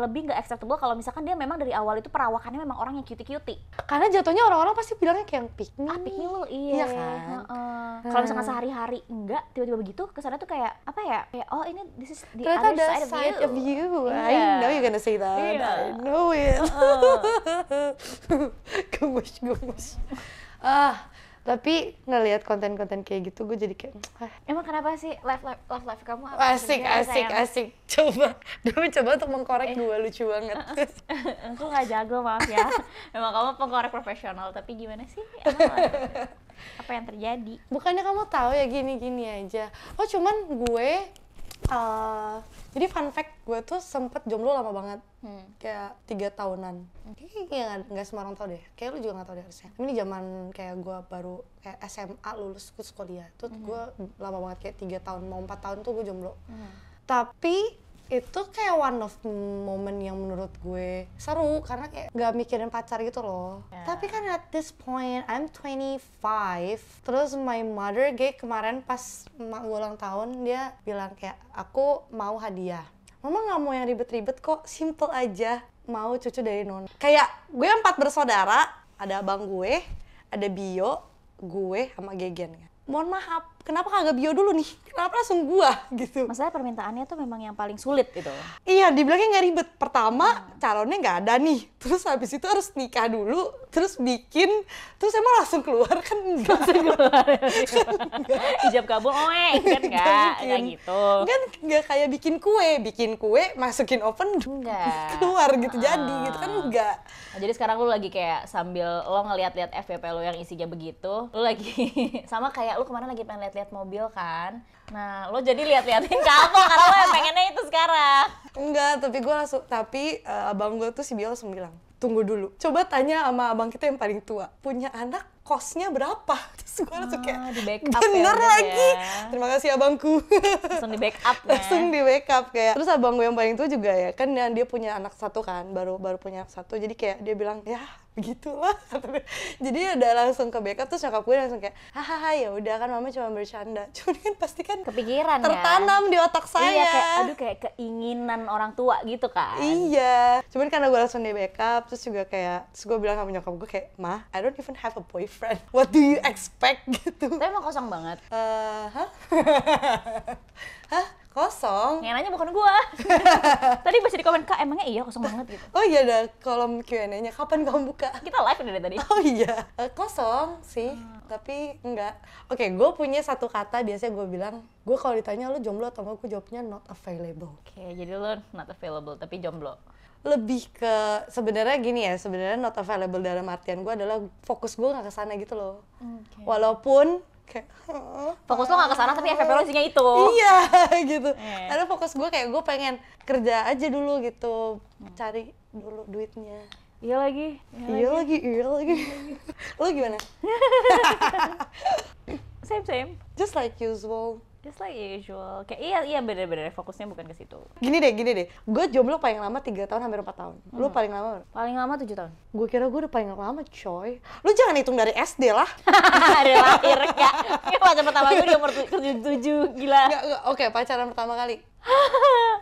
lebih nggak acceptable kalau misalkan dia memang dari awal itu perawakannya memang orang yang cutie-cutie. Karena jatuhnya orang-orang pasti bilangnya kayak yang pick me. Pick me lu, iya. Iya kan? Kalau misalkan sehari-hari enggak, tiba-tiba begitu, kesannya tuh kayak apa ya? Kayak oh ini this is the Ternyata other ada side of you. I Iya. know you're gonna say that. Iya. I know it. Gemes. Tapi ngelihat konten-konten kayak gitu gue jadi kayak Emang kenapa sih live kamu apa? asik. Coba untuk mengkorek gue lucu banget. Aku nggak jago, maaf ya. Emang kamu pengkorek profesional, tapi gimana sih? Emang apa yang terjadi? Bukannya kamu tahu ya gini-gini aja. Oh cuman gue jadi fun fact gue tuh sempet jomblo lama banget. Kayak 3 tahunan. Kayaknya nggak semua orang tahu deh. Kayak lu juga nggak tahu deh harusnya. Ini zaman kayak gue baru kayak SMA lulus terus kuliah. Tuh gue lama banget kayak 3 tahun mau 4 tahun tuh gue jomblo. Tapi itu kayak one of moment yang menurut gue seru karena kayak gak mikirin pacar gitu loh. Tapi kan at this point I'm 25. Terus my mother kayak kemarin pas emak gue ulang tahun dia bilang kayak aku mau hadiah. Mama gak mau yang ribet-ribet kok, simple aja. Mau cucu dari Nona. Kayak gue 4 bersaudara, ada abang gue, ada Bio, gue sama Gegen. Mohon maaf, kenapa kagak Bio dulu nih? Kenapa langsung gua gitu? Masalah permintaannya tuh memang yang paling sulit gitu. Iya, dibilangnya nggak ribet. Pertama, calonnya nggak ada nih. Terus habis itu harus nikah dulu, terus bikin, terus emang langsung keluar kan enggak? Ijab kabul, kan nggak gitu. Kan nggak kayak bikin kue, masukin oven, Enggak. keluar gitu jadi gitu kan enggak. Nah, jadi sekarang lu lagi kayak sambil lo ngeliat-liat FYP lo yang isinya begitu, lu lagi sama kayak lu kemarin lagi pengen liat lihat-lihat mobil kan. Nah, lo jadi lihat-lihatin Kalto karena lo yang pengennya itu sekarang. Enggak, tapi abang gue tuh si Bio langsung bilang, tunggu dulu, coba tanya sama abang kita yang paling tua, punya anak kosnya berapa? Terus gue langsung kayak, di backup bener ya, lagi, ya. terima kasih abangku. Langsung di backup ya. Langsung di backup kayak. Terus abang gue yang paling tua juga ya, kan dia punya anak satu kan, baru punya anak satu, jadi kayak dia bilang, ya begitulah. Jadi udah langsung ke backup, terus nyokap gue langsung kayak, hahaha ya udah kan mama cuma bercanda. Cuman kan pasti kan Kepikiran tertanam ya? di otak saya. Iya, kayak keinginan orang tua gitu kan. Iya, cuman karena gue langsung di backup, terus juga kayak, terus gue bilang sama nyokap gue kayak, Ma, I don't even have a boyfriend, what do you expect gitu. Tapi emang kosong banget. Hah? Hah? Kosong? Yang nanya bukan gua. Tadi baca di komen, Kak emangnya iya kosong banget gitu. Oh iya, ada kolom Q&A-nya, kapan kamu buka? Kita live dari tadi. Oh iya, kosong sih, tapi enggak. Oke, gue punya satu kata biasanya gue bilang, gue kalau ditanya lu jomblo atau enggak, gue jawabnya not available. Oke, jadi lo not available tapi jomblo. Lebih ke sebenarnya gini ya, sebenarnya not available dalam artian gue adalah fokus gue nggak kesana gitu loh. Okay. Walaupun kayak fokus lo nggak kesana tapi FVP lo isinya itu. iya gitu. Karena fokus gue kayak gue pengen kerja aja dulu gitu, cari dulu duitnya. Iya lagi. Iya lagi. Lo gimana? Same. Just like usual. Just like usual. Kayak iya bener-bener fokusnya bukan ke situ. Gini deh. Gue jomblo paling lama 3 tahun hampir 4 tahun. Lu paling lama berapa? Paling lama 7 tahun. Gue kira gue udah paling lama, coy. Lu jangan hitung dari SD lah. Dari lahir ya. Ini pacar pertama gue di umur 7, gila. Nggak, oke, pacaran pertama kali.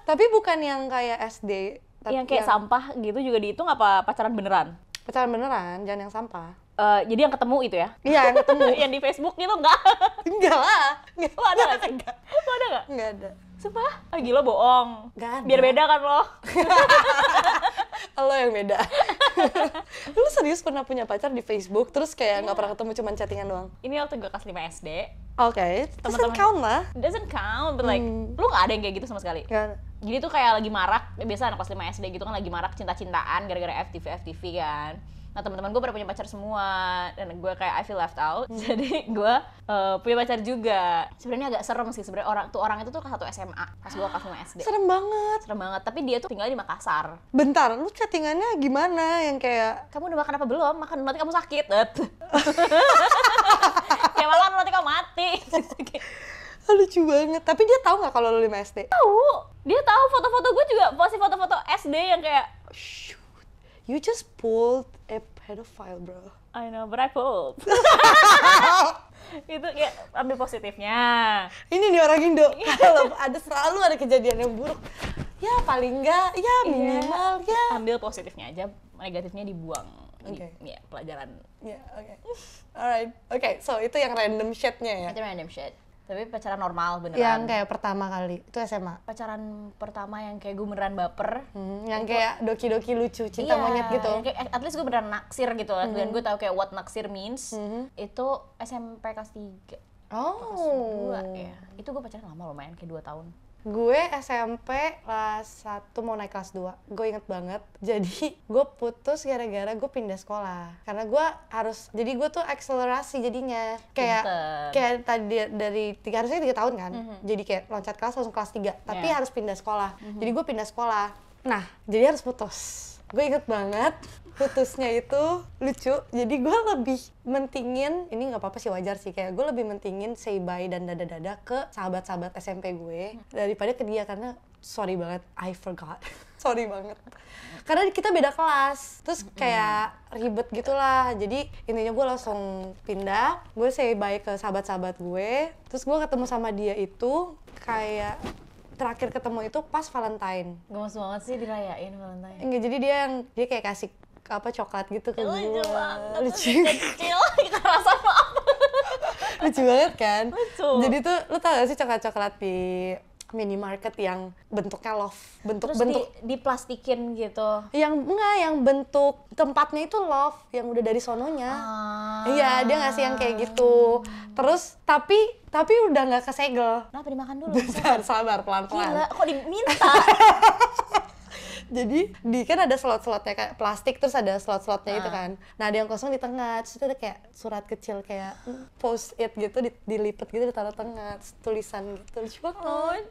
Tapi bukan yang kayak SD. Tapi Yang kayak sampah gitu juga dihitung apa pacaran beneran? Pacaran beneran, jangan yang sampah. Jadi yang ketemu itu ya? Iya, yang ketemu. Yang di Facebook gitu enggak? Enggak lah. Lo ada nggak sih? Lo ada nggak? Enggak ada. Sumpah? Gila bohong. Nggak ada. Biar beda kan lo? Lo yang beda. Lu serius pernah punya pacar di Facebook, terus kayak nggak pernah ketemu, cuman chattingan doang? Ini waktu gue kelas 5 SD. Oke, doesn't count lah. Doesn't count, but like, lu nggak ada yang kayak gitu sama sekali? Nggak ada. Jadi tuh kayak lagi marak, biasa anak kelas 5 SD gitu kan lagi marak cinta-cintaan gara-gara FTV kan. Nah teman-teman gue pada punya pacar semua dan gue kayak I feel left out. Jadi gue punya pacar juga. Sebenarnya agak serem sih sebenarnya orang itu tuh kelas 1 SMA, pas gue kelas 5 SD. Serem banget. Serem banget, tapi dia tuh tinggal di Makassar. Bentar, lu chattingannya gimana yang kayak Kamu udah makan apa belum? Makan nanti kamu sakit. Kayak makan nanti kamu mati. lucu banget. Tapi dia tahu nggak kalau lu 5 SD? Tahu. Dia tahu foto-foto gue juga, posting foto-foto SD yang kayak Shoot. You just pulled a pedophile, bro. I know, but I pulled. Itu kayak ambil positifnya. Ini nih orang Indo. Kalau selalu ada kejadian yang buruk. Ya paling enggak, ya minimal ya. Ambil positifnya aja, negatifnya dibuang. Oke. Ya, pelajaran. Ya, oke. Alright. Oke, so itu yang random shit-nya ya. Itu random shit. Tapi pacaran normal beneran. Yang kayak pertama kali, itu SMA. Pacaran pertama yang kayak gue beneran baper. Yang kayak doki-doki lucu, cinta monyet gitu. Kayak, at least gue beneran naksir gitu. Dan gue tahu kayak what naksir means. Itu SMP kelas 3. Oh. Kelas 2 ya. Itu gue pacaran lama lumayan, kayak 2 tahun. Gue SMP kelas 1 mau naik kelas 2. Gue inget banget. Jadi gue putus gara-gara gue pindah sekolah. Karena gue harus, jadi gue tuh akselerasi jadinya. Kayak tadi dari harusnya 3 tahun kan. Jadi kayak loncat kelas langsung kelas 3. Tapi harus pindah sekolah. Jadi gue pindah sekolah. Nah, jadi harus putus. Gue inget banget putusnya itu lucu. Jadi gue lebih mentingin, ini nggak apa-apa sih, wajar sih, kayak gue lebih mentingin say bye dan dada-dada ke sahabat-sahabat SMP gue daripada ke dia, karena sorry banget, I forgot. Sorry banget. Karena kita beda kelas, terus kayak ribet gitulah. Jadi intinya gue langsung pindah, gue say bye ke sahabat-sahabat gue, terus gue ketemu sama dia itu kayak terakhir ketemu itu pas Valentine. Gemes banget sih dirayain Valentine. Enggak, jadi dia kayak kasih apa coklat gitu ke gue. Lucu banget. Lucu. Kecil, kita rasa apa? Lucu banget kan? Lucu. Jadi tuh lu tau gak sih coklat-coklat di minimarket yang bentuknya love, bentuk diplastikin gitu. Yang bentuk tempatnya itu love, yang udah dari sononya. Iya, dia ngasih yang kayak gitu. Terus tapi udah nggak kesegel. Kenapa dimakan dulu? Sabar pelan-pelan. Gila, kok diminta? Jadi di kan ada slot-slotnya kayak plastik, terus ada slot-slotnya itu kan. Nah ada yang kosong di tengah, terus itu ada kayak surat kecil kayak post it gitu dilipet gitu ditaruh tengah, terus tulisan gitu. Lucu banget.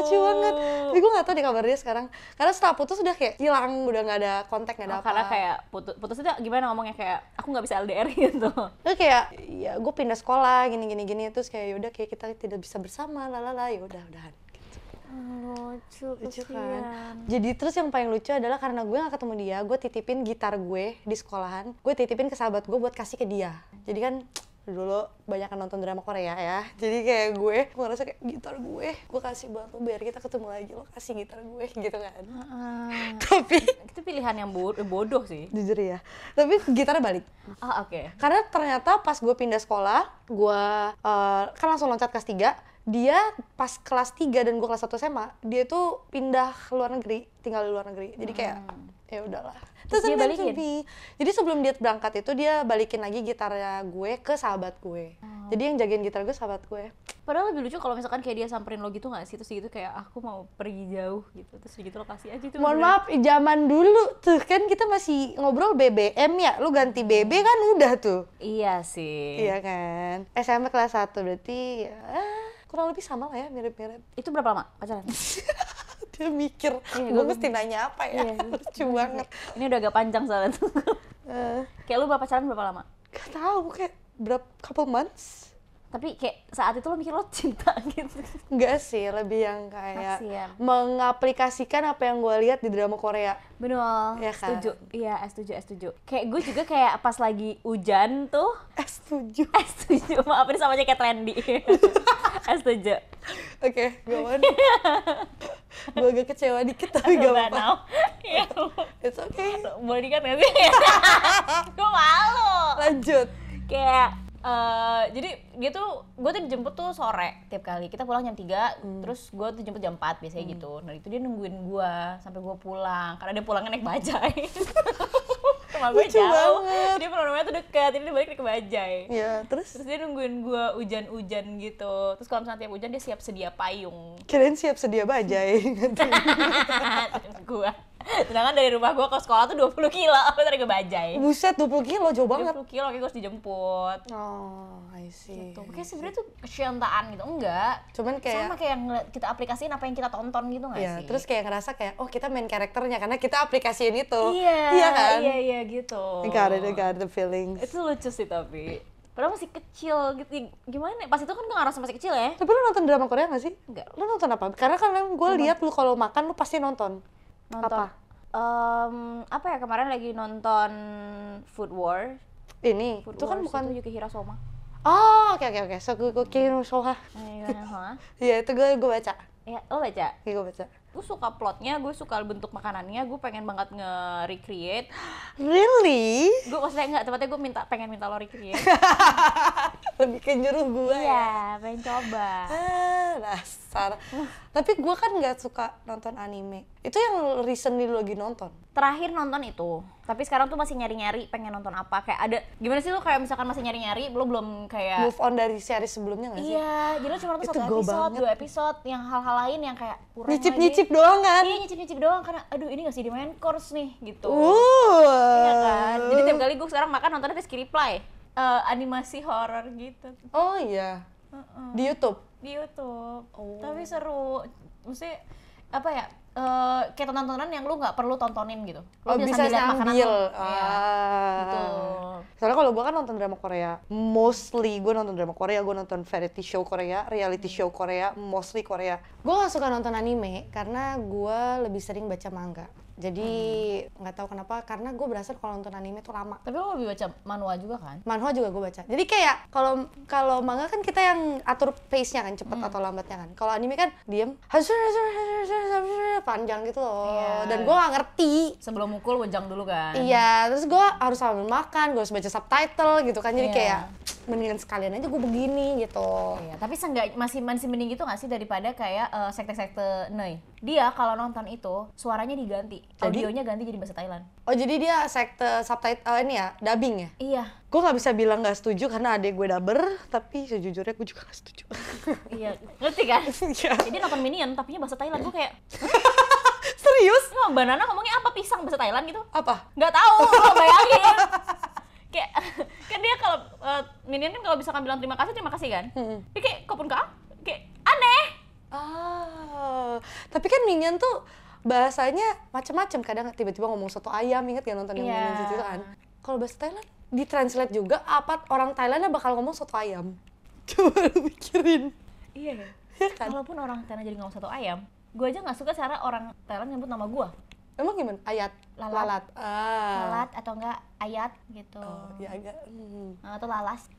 Lucu banget. Tapi gue gak tau deh kabar dia sekarang. Karena setelah putus udah kayak hilang, udah gak ada kontak, gak ada apa. Karena kayak putus itu gimana ngomongnya, kayak aku nggak bisa LDR gitu. Terus kayak ya gue pindah sekolah gini terus kayak yaudah kayak kita tidak bisa bersama lalala, ya udahan. Lucu kan. Jadi terus yang paling lucu adalah karena gue gak ketemu dia, gue titipin gitar gue di sekolahan, gue titipin ke sahabat gue buat kasih ke dia. Jadi kan dulu banyak kan nonton drama Korea ya, jadi kayak gue ngerasa kayak gitar gue kasih buat lo biar kita ketemu lagi, lo kasih gitar gue gitu kan. Tapi itu pilihan yang bodoh sih, jujur ya, tapi gitarnya balik. Oke. Karena ternyata pas gue pindah sekolah, gue kan langsung loncat kelas 3. Dia pas kelas 3 dan gue kelas 1 SMA, dia tuh pindah ke luar negeri, tinggal di luar negeri. Jadi kayak ya udahlah. Terus dia balikin? Jadi sebelum dia berangkat itu dia balikin lagi gitarnya gue ke sahabat gue. Jadi yang jagain gitar gue sahabat gue. Padahal lebih lucu kalau misalkan kayak dia samperin lo gitu nggak sih, terus gitu kayak aku mau pergi jauh gitu, terus gitu lo kasih aja tuh. Mohon maaf, zaman dulu tuh kan kita masih ngobrol BBM ya, lu ganti BB kan udah tuh. Iya sih. Iya kan. SMP kelas 1 berarti ya kurang lebih sama lah ya, mirip-mirip. Itu berapa lama pacaran? Dia mikir, gue mesti nanya apa ya? Lucu banget. Ini udah agak panjang soalnya tuh. Kayak lu pacaran berapa lama? Gak tau, kayak couple months. Tapi kayak saat itu lo mikir lo cinta gitu? Enggak sih, lebih yang kayak Kasian. mengaplikasikan apa yang gue lihat di drama Korea. Bener, ya kan? setuju. Iya, setuju. Kayak gue juga kayak pas lagi hujan tuh. Setuju. Setuju, maaf ini sama aja kayak trendy. Setuju. Oke, go on. Gue agak kecewa dikit tapi gak apa-apa. It's okay. Boleh dikat gak sih? Gue malu. Lanjut. Kayak jadi dia tuh, gue tuh dijemput tuh sore tiap kali. Kita pulang jam 3, terus gue tuh jemput jam 4 biasanya gitu. Nah itu dia nungguin gue sampai gue pulang, karena dia pulangnya naik bajai. Rumah gue jauh, banget. dia rumahnya tuh dekat, jadi dia balik naik bajai. Ya, terus dia nungguin gue hujan-hujan gitu. Terus kalau misalnya tiap hujan dia siap sedia payung. kirain siap sedia bajai. Gue sedangkan dari rumah gue ke sekolah tuh 20 kilo, aku tadi ke bajai. Buset, 20 kilo, jauh banget. 20 kilo, kayak gue harus dijemput. Oh, I see. Gitu. Kayak sebenarnya tuh kecintaan gitu, enggak. Cuman kayak sama kayak yang kita aplikasiin apa yang kita tonton gitu nggak ya, sih? terus kayak ngerasa kayak, oh kita main karakternya karena kita aplikasiin itu. Iya kan? Iya gitu. I got the feelings. Itu lucu sih tapi. Padahal masih kecil gitu, gimana? Pas itu kan gue ngerasa masih kecil ya. Tapi lu nonton drama Korea gak sih? Enggak. Lu nonton apa? Karena kan gue lihat lu kalau makan lu pasti nonton. Apa? Apa ya, kemarin lagi nonton Food War. Ini, Food itu kan Wars bukan itu Yukihira Soma. Oh, oke. Sokugoki no Soha. Iya, itu gue baca. Ya, lo baca? Iya, gue baca. Gue suka plotnya, gue suka bentuk makanannya, gue pengen banget nge-recreate. Really? Gue maksudnya enggak, tempatnya gue pengen minta lo recreate. Lebih ke nyuruh gue Iya, pengen coba. Dasar. Tapi gue kan nggak suka nonton anime. Itu yang recently lu lagi nonton? Terakhir nonton itu, tapi sekarang tuh masih nyari-nyari pengen nonton apa. Kayak ada, gimana sih lu kayak misalkan masih nyari-nyari, belum kayak Move on dari series sebelumnya nggak sih? Iya, jadi lu cuma nonton Itu satu go episode, banget. 2 episode, yang hal-hal lain yang kayak kurang Nyicip-nyicip lagi. doang kan? Iya, nyicip-nyicip doang, karena aduh ini nggak sih di main course nih, gitu. Iya kan? Jadi tiap kali gue sekarang makan nontonnya Rizky Reply, animasi horor gitu. Oh iya. Di YouTube? Di YouTube. Oh. Tapi seru. Maksudnya, apa ya, kayak tontonan yang lu nggak perlu tontonin gitu. Lu Bisa lihat makanan sambil. lu. Iya. Gitu. Soalnya kalau gue kan nonton drama Korea, mostly gue nonton drama Korea, gue nonton variety show Korea, reality show Korea, mostly Korea. Gue gak suka nonton anime karena gue lebih sering baca manga. Jadi nggak tahu kenapa, karena gue berasa kalau nonton anime tuh lama. Tapi lu lebih baca manhwa juga kan? Manhwa juga gue baca. Jadi kayak kalau manga kan kita yang atur pace-nya kan, cepet atau lambatnya kan. Kalau anime kan diem, panjang gitu loh. Iya. Dan gue gak ngerti. Sebelum mukul wejang dulu kan? Iya, terus gue harus sambil makan, gue harus baca subtitle gitu kan. Jadi Iya. kayak mendingan sekalian aja gue begini gitu. Iya, tapi masih mending gitu nggak sih daripada kayak sekte-sekte Nei. Dia kalau nonton itu suaranya diganti, audionya ganti jadi bahasa Thailand. Oh, jadi dia sekte subtitle ini ya, dubbing ya? Iya. Gue nggak bisa bilang nggak setuju karena adek gue dubber, tapi sejujurnya gue juga nggak setuju. Iya, ngerti kan? Iya. Jadi nonton Minion tapinya bahasa Thailand, gue kayak Serius? Nggak, banana ngomongnya apa? Pisang bahasa Thailand gitu? Apa? Nggak tahu, lo bayangin. Kayak kan dia kalau Minion kan kalau misalkan bilang terima kasih kan? Dia kayak kopun ka, kayak aneh. Tapi kan Minion tuh bahasanya macam-macam. Kadang tiba-tiba ngomong soto ayam, inget gak nonton yang Minion itu kan? Kalau bahasa Thailand ditranslate juga apa orang Thailandnya bakal ngomong soto ayam? Coba lu pikirin. Iya kan? Kalaupun orang Thailand jadi ngomong soto ayam, gue aja nggak suka cara orang Thailand nyebut nama gue. Emang gimana? Ayat? Lalat. Lalat atau enggak ayat gitu. Ya agak. Atau lalas.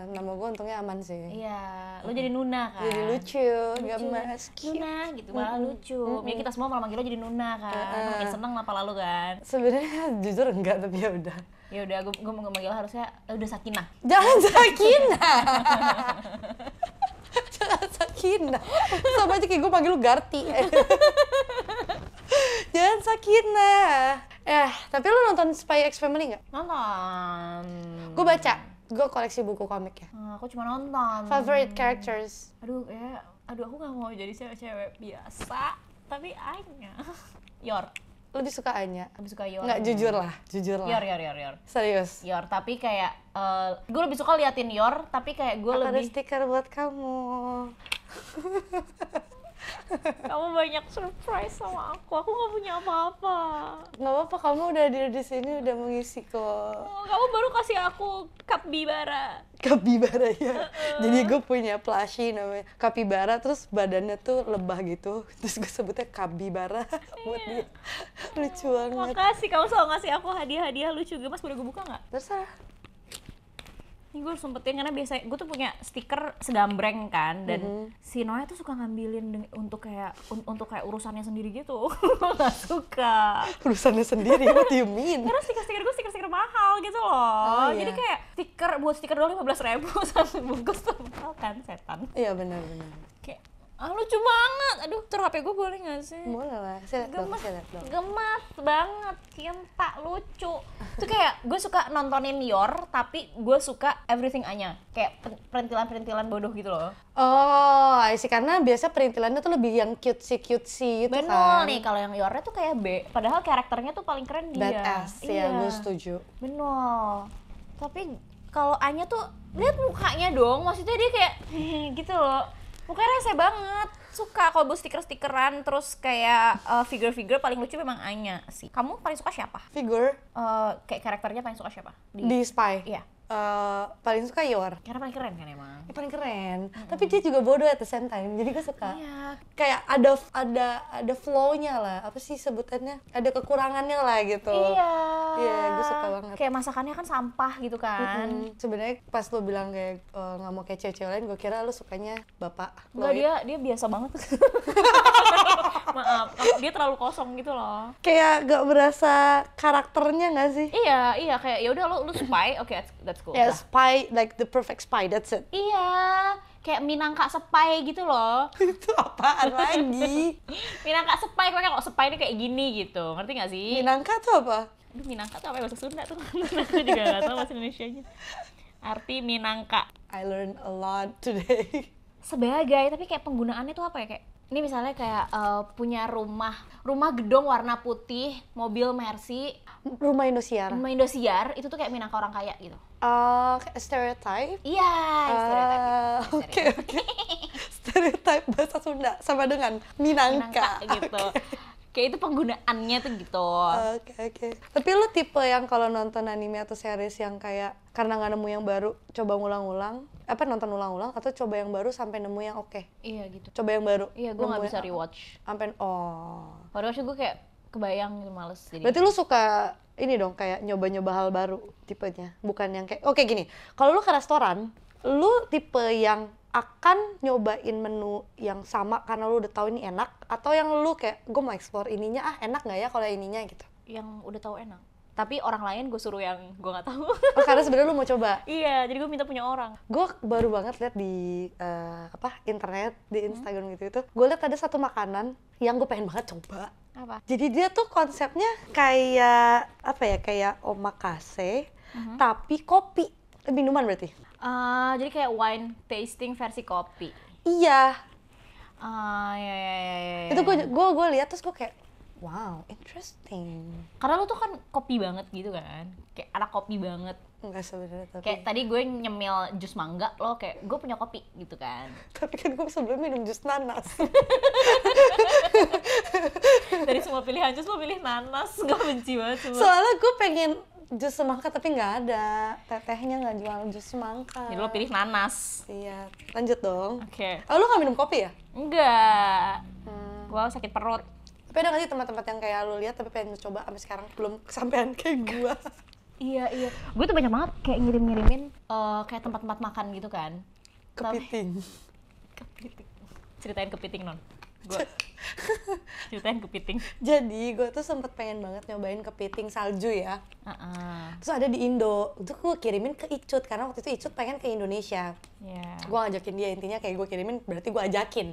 Nama gue untungnya aman sih. Iya, lo jadi Nuna kan. Jadi lucu, gemes, Nuna gitu, malah lucu. Ya kita semua malah manggil lo jadi Nuna kan. Makin seneng apa lalu kan. Sebenarnya jujur enggak, tapi ya udah. Ya udah, gue mau manggil harusnya udah Sakinah. Jangan Sakinah. Jangan Sakinah. Sama aja kayak gue panggil lu Garti. Jangan Sakinah. Tapi lu nonton Spy X Family nggak? Nonton. Gue baca. Gue koleksi buku komik ya. Aku cuma nonton. Favorite characters? Aduh aku nggak mau jadi cewek-cewek biasa. Tapi Anya. Yor. Lebih suka Anya? Lebih suka Yor. Nggak, jujur lah. Yor. Serius? Yor, tapi kayak gue lebih suka liatin Yor, tapi kayak gue lebih... Ada stiker buat kamu. Kamu banyak surprise sama aku nggak punya apa-apa. Nggak apa-apa, kamu udah di sini udah mengisi kok. Kamu baru kasih aku kapibara. Kapibara ya. Jadi gue punya plushie namanya kapibara, terus badannya tuh lebah gitu. Terus gue sebutnya kapibara buat dia. Lucu banget. Makasih, kamu selalu ngasih aku hadiah-hadiah lucu. Mas, boleh gue buka nggak? Terserah. Ini gue sempetin karena biasa gue tuh punya stiker segambreng kan, dan si Noah tuh suka ngambilin untuk kayak urusannya sendiri gitu. Gak suka Urusannya sendiri, what do you mean? Karena stiker gue stiker mahal gitu loh. Jadi kayak stiker doang 15.000 satu bungkus tuh mahal kan, setan. Iya benar. Kayak lucu banget. Aduh, terus HP gue boleh gak sih? Boleh lah, saya lihat dong. Gemas banget, cinta, lucu. Itu kayak gue suka nontonin Yor, tapi gue suka everything Anya. Kayak perintilan-perintilan bodoh gitu loh. Oh, I see. Karena biasa perintilannya tuh lebih yang cutesy gitu kan. Bener nih, kalau yang Yornya tuh kayak B. Padahal karakternya tuh paling keren dia. Badass, ya gue setuju. Bener. Tapi kalau Anya tuh, lihat mukanya dong. Maksudnya dia kayak gitu loh. Mukanya rese banget. Suka kalau buat stiker-stikeran, terus kayak figure-figure paling lucu memang Anya sih. Kamu paling suka siapa? Figure? Kayak karakternya paling suka siapa? Di Spy? Iya. Paling suka Yor. Karena paling keren kan emang. Paling keren. Tapi dia juga bodoh at the same time. Jadi gue suka. Iya. Kayak ada flow-nya lah. Apa sih sebutannya? Ada kekurangannya lah gitu. Iya. Iya, gue suka banget. Kayak masakannya kan sampah gitu kan. Sebenarnya pas lo bilang kayak nggak mau kayak cewek-cewek lain, gue kira lo sukanya bapak. Enggak, dia biasa banget. Maaf, dia terlalu kosong gitu loh. Kayak gak berasa karakternya nggak sih? Iya, kayak ya udah lu spy, oke, that's cool. Ya, spy, like the perfect spy, that's it. Iya, kayak Minangka spy gitu loh. Itu apaan lagi? Minangka spy, kalau spy ini kayak gini gitu, ngerti nggak sih? Minangka tuh apa? Aduh, Minangka tuh apa, bahasa Sunda tuh? Aku juga nggak tahu bahasa Indonesianya. Arti Minangka. I learned a lot today. Sebagai, tapi kayak penggunaannya tuh apa ya, kayak ini misalnya kayak punya rumah gedung warna putih, mobil Mercy, Rumah Indosiar. Rumah Indosiar, itu tuh kayak Minangka orang kaya gitu. Stereotype? Iya, Oke. Stereotype bahasa Sunda sama dengan Minangka gitu. Kayak itu penggunaannya tuh gitu. Oke. Tapi lu tipe yang kalau nonton anime atau series yang kayak karena nggak nemu yang baru, coba ngulang-ulang, nonton ulang-ulang atau coba yang baru sampai nemu yang oke? Iya gitu. Coba yang baru. Iya, gue nggak bisa rewatch. Sampai Rewatch gue kayak kebayang gitu, males jadi. Berarti lu suka ini dong, kayak nyoba-nyoba hal baru tipenya, bukan yang kayak gini. Kalau lu ke restoran, lu tipe yang akan nyobain menu yang sama karena lu udah tahu ini enak, atau yang lu kayak gue mau explore ininya, enak nggak ya kalau ininya gitu? Yang udah tahu enak, tapi orang lain gue suruh yang gue nggak tahu. Karena sebenarnya lu mau coba. Iya, jadi gue minta punya orang. Gue baru banget lihat di internet, di Instagram gitu. Gue lihat ada satu makanan yang gue pengen banget coba. Apa? Jadi dia tuh konsepnya kayak kayak omakase, tapi kopi, minuman berarti. Jadi kayak wine tasting versi kopi. Iya. Ya. Itu gue lihat terus gue kayak wow, interesting. Karena lo tuh kan kopi banget gitu kan, kayak anak kopi banget. Enggak sebenarnya tapi. Kayak tadi gue nyemil jus mangga, lo kayak gue punya kopi gitu kan. Tapi kan gue sebelum minum jus nanas. Dari semua pilihan jus lo pilih nanas, gue benci banget semua. Soalnya gue pengen jus semangka tapi nggak ada, tetehnya nggak jual jus semangka. Jadi lo pilih nanas. Iya, lanjut dong. Oke. Oh, lu nggak minum kopi ya? Enggak. Gue sakit perut. Tapi ada nggak sih tempat-tempat yang kayak lu lihat tapi pengen coba sampai sekarang belum kesampaian kayak gue? Iya. Gue tuh banyak banget kayak ngirim-ngirimin kayak tempat-tempat makan gitu kan. Kepiting. Kepiting. Ceritain kepiting non. Gue ceritain kepiting. Jadi gue tuh sempet pengen banget nyobain kepiting salju ya. Terus ada di Indo. Itu gue kirimin ke Icut karena waktu itu Icut pengen ke Indonesia. Gue ngajakin dia, intinya kayak gue kirimin berarti gue ajakin.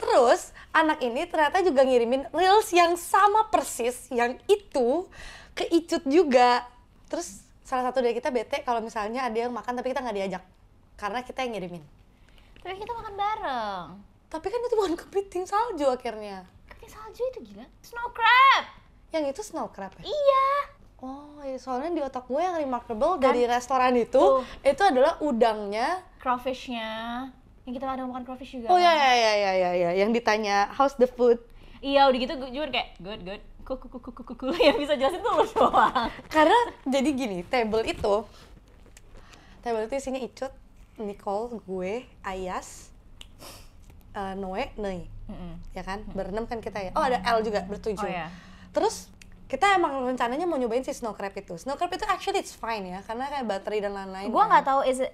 Terus anak ini ternyata juga ngirimin reels yang sama persis yang itu ke Icut juga. Terus salah satu dari kita bete kalau misalnya ada yang makan tapi kita nggak diajak karena kita yang ngirimin. Tapi kita makan bareng. Tapi kan itu bukan kepiting salju akhirnya. Kepiting salju itu gila. Snow crab. Yang itu snow crab ya? Iya. Oh, ya soalnya di otak gue yang remarkable dari restoran itu adalah udangnya, crawfishnya. Yang kita ada makan crawfish juga. Oh ya, yang ditanya how's the food? Iya, udah gitu gue juga kayak good. Cool. Yang bisa jelasin tuh lo doang. Karena jadi gini, table itu isinya Icut, Nicole, gue, Ayas, Noe, Nei, ya kan? Berenam kan kita ya. Oh ada L juga, bertujuh. Terus kita emang rencananya mau nyobain si snow crab itu. Snow crab itu actually it's fine ya, karena kayak battery dan lain-lain. Gue nggak tahu is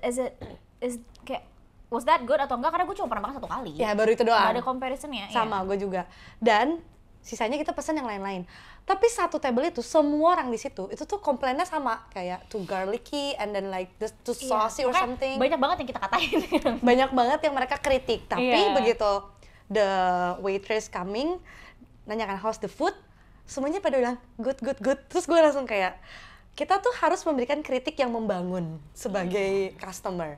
kayak was that good atau enggak karena gue cuma pernah makan 1 kali. Ya baru itu doang. Gak ada comparisonnya. Sama gue juga. Dan sisanya kita pesan yang lain-lain. Tapi satu table itu semua orang di situ itu tuh komplainnya sama kayak too garlicky and then like too saucy or something. Banyak banget yang kita katain. Banyak banget yang mereka kritik. Tapi begitu the waitress coming nanyakan how's the food, semuanya pada bilang good. Terus gue langsung kayak kita tuh harus memberikan kritik yang membangun sebagai customer.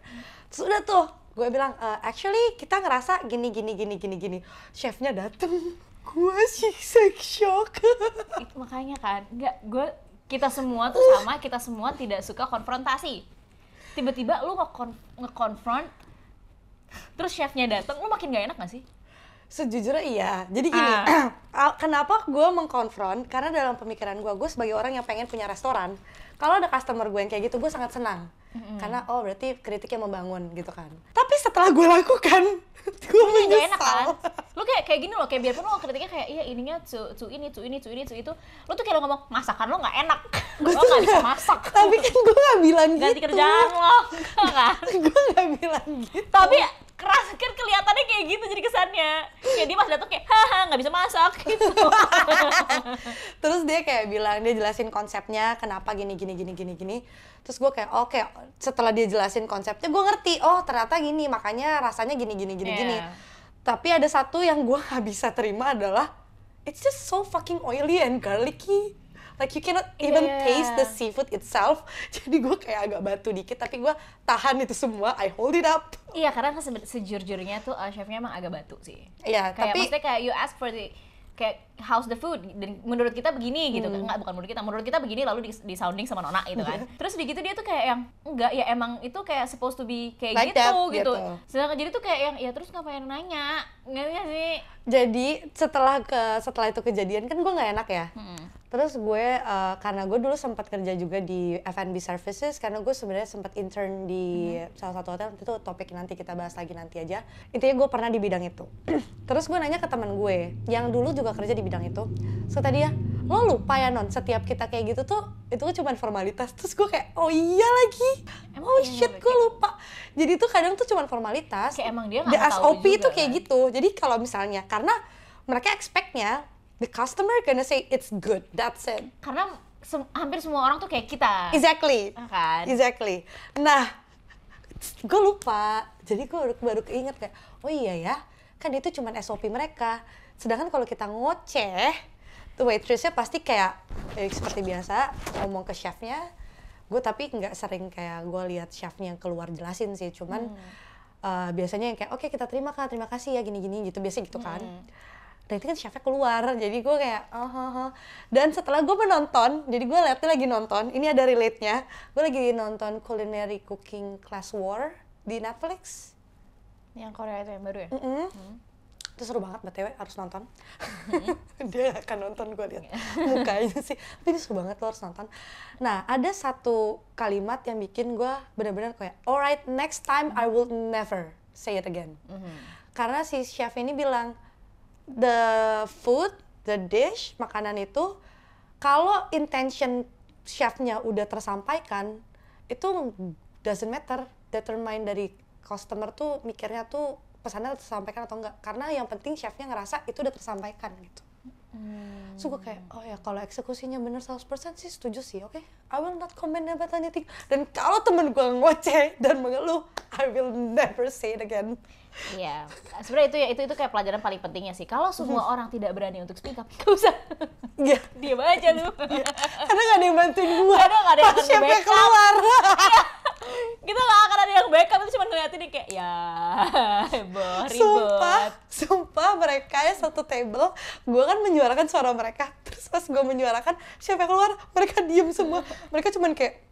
Terus udah tuh gue bilang actually kita ngerasa gini. Chefnya dateng. Gue sih shock. Itu makanya kan, kita semua tuh sama, kita semua tidak suka konfrontasi. Tiba-tiba lu nge-confront, terus chefnya datang, lu makin gak enak gak sih? Sejujurnya iya. Jadi gini, kenapa gue mengkonfront? Karena dalam pemikiran gue sebagai orang yang pengen punya restoran, kalau ada customer gue yang kayak gitu, gue sangat senang. Karena berarti kritiknya membangun gitu kan. Tapi setelah gue lakukan, gue menyesal. Gak enak kan? Lu kayak gini loh, kayak biarpun lo kritiknya kayak iya ininya cu ini itu. Lu tuh kayak lo ngomong masakan lo gak enak. Lo gak bisa masak. Tapi kan gue gak bilang gitu. Ganti kerjaan lo, kan? Gue gak bilang gitu. Tapi keras kan kelihatannya kayak gitu jadi kesannya. Kayak dia pas datang kayak haha nggak bisa masak gitu. Terus dia kayak bilang, dia jelasin konsepnya kenapa gini. Terus gue kayak oke, setelah dia jelasin konsepnya gue ngerti, oh ternyata gini makanya rasanya gini. Tapi ada satu yang gue gak bisa terima adalah it's just so fucking oily and garlicky. Like you cannot even taste the seafood itself. Jadi gue kayak agak batu dikit, tapi gue tahan itu semua, I hold it up. Iya, karena sejujurnya tuh chefnya emang agak batu sih. Iya, kayak tapi maksudnya kayak you ask for the kayak how's the food dan menurut kita begini gitu kan, bukan menurut kita begini lalu di sounding sama Nona gitu kan. Terus di gitu dia tuh kayak yang enggak ya emang itu kayak supposed to be kayak like gitu. Sedangkan jadi tuh kayak yang ya terus ngapain nanya nggak sih. Jadi setelah itu kejadian kan gue nggak enak ya. Terus gue karena gue dulu sempat kerja juga di F&B services, karena gue sebenarnya sempat intern di salah satu hotel. Itu topik nanti kita bahas lagi nanti aja. Intinya gue pernah di bidang itu. Terus gue nanya ke teman gue yang dulu juga kerja di bidang itu. So tadi ya, lo lupa ya Non, setiap kita kayak gitu tuh itu cuma formalitas. Terus gue kayak oh iya lagi. Oh shit, gue lupa. Jadi tuh kadang tuh cuma formalitas. Kayak emang dia nggak tahu SOP juga, itu kayak kan? gitu. Jadi kalau misalnya karena mereka expect-nya the customer gonna say it's good, that's it. Karena hampir semua orang tuh kayak kita. Exactly. Kan? Exactly. Nah, gue lupa. Jadi gue baru keinget kayak, oh iya ya, kan itu cuma SOP mereka. Sedangkan kalau kita ngoceh, tuh waitressnya pasti kayak seperti biasa ngomong ke chefnya. Gue tapi nggak sering kayak gue lihat chefnya keluar jelasin sih, cuman biasanya yang kayak oke kita terima Kak, terima kasih ya gini-gini gitu, biasa gitu kan. Dan itu kan chefnya keluar, jadi gue kayak Dan setelah gue menonton, jadi gue liatnya lagi nonton, ini ada relate-nya, gue lagi nonton Culinary Cooking Class War di Netflix. Yang Korea itu yang baru ya? Itu seru banget, BTW harus nonton. Dia gak akan nonton, gue liat mukanya sih, tapi ini seru banget, lo harus nonton. Nah, ada satu kalimat yang bikin gue benar-benar kayak alright, next time I will never say it again. Karena si chef ini bilang, the food, the dish, makanan itu kalau intention chefnya udah tersampaikan, itu doesn't matter, determine dari customer tuh mikirnya tuh pesannya tersampaikan atau enggak, karena yang penting chefnya ngerasa itu udah tersampaikan gitu. So gue kayak, oh ya kalau eksekusinya bener 100% sih setuju sih, oke? I will not comment about anything. Dan kalau temen gue ngoceh dan mengeluh, I will never say it again. Iya, sebenarnya itu kayak pelajaran paling pentingnya sih. Kalau semua orang tidak berani untuk speak up, gak usah. Iya. Diam aja lu. Karena gak ada yang bantuin gue. Karena gak ada yang akan chefnya backup. keluar. Kita gak akan ada yang backup, itu cuma ngeliatin nih kayak ya heboh, ribet. Sumpah mereka ya satu table, gue kan menyuarakan suara mereka. Terus pas gue menyuarakan, chefnya keluar, mereka diem semua. Mereka cuman kayak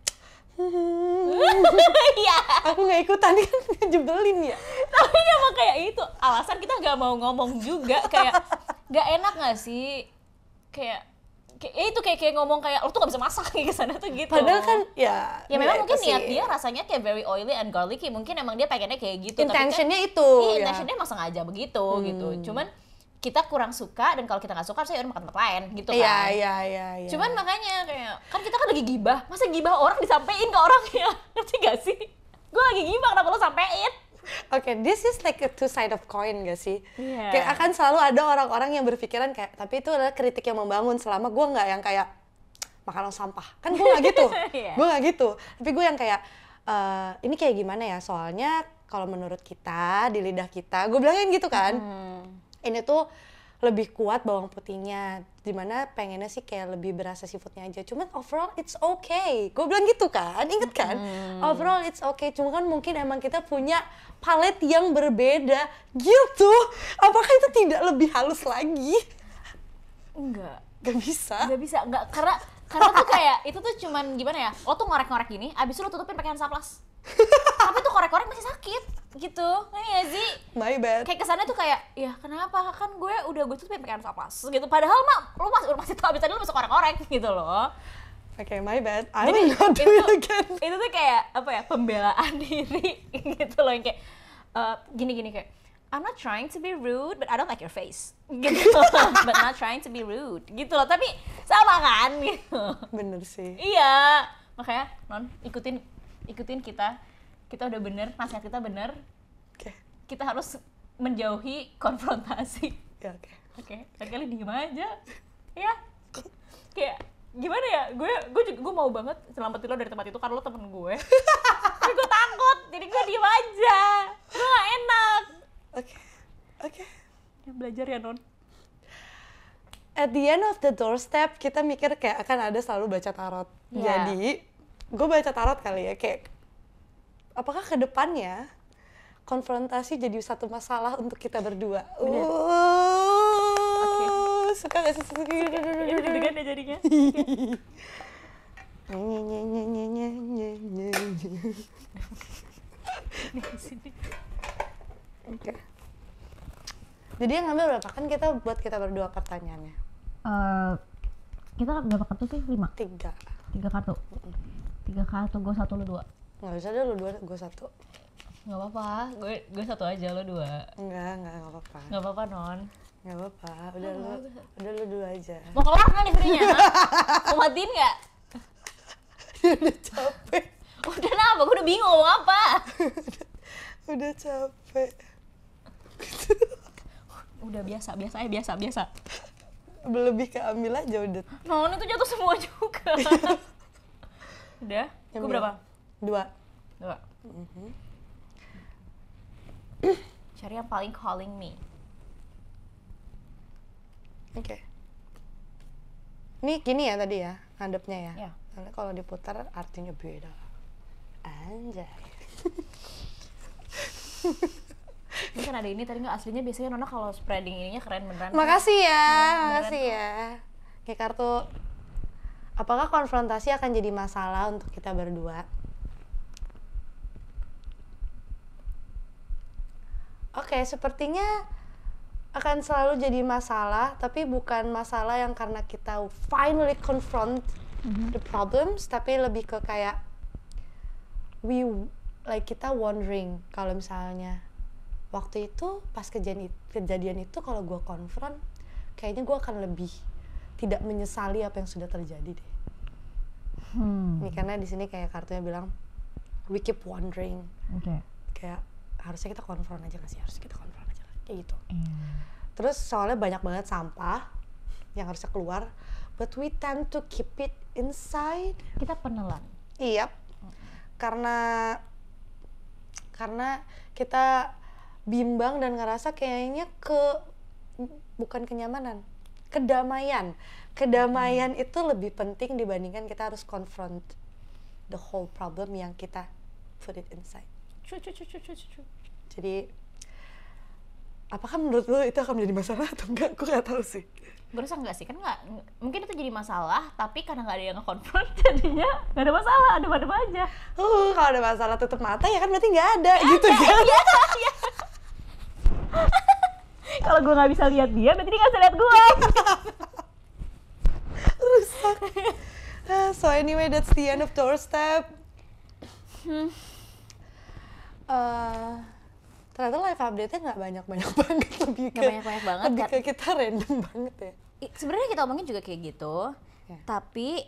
Iya. Aku nggak ikutan kan jebelin ya. Tapi emang kayak itu alasan kita nggak mau ngomong juga, kayak nggak enak nggak sih, kayak itu kayak ngomong kayak lo tuh nggak bisa masak kayak kesana tuh gitu. Padahal kan ya memang mungkin sih. niat dia rasanya kayak very oily and garlicky, mungkin emang dia pengennya kayak gitu. Intentionnya tapi kan, itu. Iya, intentionnya emang sengaja begitu gitu. Cuman kita kurang suka, dan kalau kita nggak suka saya udah makan tempat lain gitu kan. Iya. Cuman makanya kayak kan kita kan lagi gibah, masa gibah orang disampein ke orang ya, ngerti gak sih? Gue lagi gibah, kenapa lo sampein? Oke, this is like a two side of coin gak sih? Yeah. Kayak akan selalu ada orang-orang yang berpikiran kayak, tapi itu adalah kritik yang membangun, selama gue nggak yang kayak makanan sampah. Kan gue nggak gitu, Yeah. gue nggak gitu. Tapi gue yang kayak, ini kayak gimana ya, soalnya kalau menurut kita, di lidah kita, gue bilangin gitu kan, ini tuh lebih kuat bawang putihnya, dimana pengennya sih kayak lebih berasa seafoodnya aja. Cuman overall it's okay, gue bilang gitu kan, inget kan? Overall it's okay, cuma kan mungkin emang kita punya palet yang berbeda gitu. Apakah itu tidak lebih halus lagi? Enggak. Gak bisa. Enggak, karena tuh kayak itu tuh cuman gimana ya, lo tuh ngorek-ngorek gini, abis itu lo tutupin pakai Hansaplast. Tapi tuh korek-korek masih sakit gitu, iya sih. My bad. Kayak kesannya tuh kayak, ya kenapa, kan gue tutupin pakai Hansaplast gitu, padahal mah lo masih tau, abis tadi lo masih korek-korek gitu loh. Okay, my bad. I will not do it again. Itu tuh kayak apa ya, pembelaan diri gitu loh, yang kayak gini kayak, I'm not trying to be rude, but I don't like your face gitu. But not trying to be rude gitu loh, tapi sama kan gitu. Bener sih. Iya, makanya non ikutin kita udah bener, nasihat kita bener. Oke. Kita harus menjauhi konfrontasi. Ya, oke. Oke, kali diem aja ya. Kayak gimana ya, gue mau banget selamatin lo dari tempat itu karena lo temen gue. Tapi gue takut, jadi gue diem aja. Gue gak enak. Oke. Ya, belajar ya non. At the end of the doorstep, kita mikir kayak akan ada selalu baca tarot. Yeah. Jadi, gue baca tarot kali ya, kayak apakah ke depannya konfrontasi jadi satu masalah untuk kita berdua? Suka gak sih? Ini deg-degan ya jadinya. Oke. Jadi yang ngambil berapa? Kan kita buat kita berdua pertanyaannya. Kita berapa kartu sih? 5? 3 kartu. 3 kartu, gue 1, lo 2. Nggak bisa deh, lu 2, gue 1. Nggak apa-apa, gue 1 aja, lo 2. Nggak apa-apa. Nggak apa-apa non. Nggak apa-apa, udah lu 2 aja. Mau kelar nggak nih videonya? Mau matiin nggak? Udah capek. Udah kenapa? Gue udah bingung ngomong apa. Udah capek. Udah biasa. Lebih ke ambil aja udah. Non itu jatuh semua juga. Udah, gue berapa? 2. Cari yang paling calling me. Oke. Ini gini ya tadi ya, ngadepnya ya. Ya. Karena kalau diputar artinya beda. Anjay. Ini kan ada ini tadi nggak aslinya biasanya Nona kalau spreading ininya keren beneran. Makasih ya, beneran. makasih ya. Kayak kartu, apakah konfrontasi akan jadi masalah untuk kita berdua? Oke, sepertinya akan selalu jadi masalah, tapi bukan masalah yang karena kita finally confront the problems, tapi lebih ke kayak kita wondering kalau misalnya waktu itu pas kejadian itu kalau gue konfront, kayaknya gue akan lebih tidak menyesali apa yang sudah terjadi deh. Ini karena di sini kayak kartunya bilang we keep wondering. Kayak harusnya kita konfront aja nggak sih? Harus kita konfront aja kayak gitu. Terus soalnya banyak banget sampah yang harusnya keluar, but we tend to keep it inside. Kita penelan. Iya. Karena kita bimbang dan ngerasa kayaknya bukan kenyamanan, kedamaian itu lebih penting dibandingkan kita harus confront the whole problem yang kita put it inside. Jadi apakah menurut lo itu akan menjadi masalah atau enggak? Gue gak tahu sih. Gue rasa enggak sih, kan nggak, mungkin itu jadi masalah, tapi karena nggak ada yang nge-confront jadinya nggak ada masalah, adem-adem aja. Kalau ada masalah tutup mata ya kan berarti nggak ada gitu kan? Iya. Kalau gue nggak bisa lihat dia, berarti dia nggak bisa lihat gue. Rusak. So anyway, that's the end of doorstep. Ternyata live update-nya nggak banyak-banyak banget, lebih ke kita random banget ya. Sebenarnya kita omongin juga kayak gitu, tapi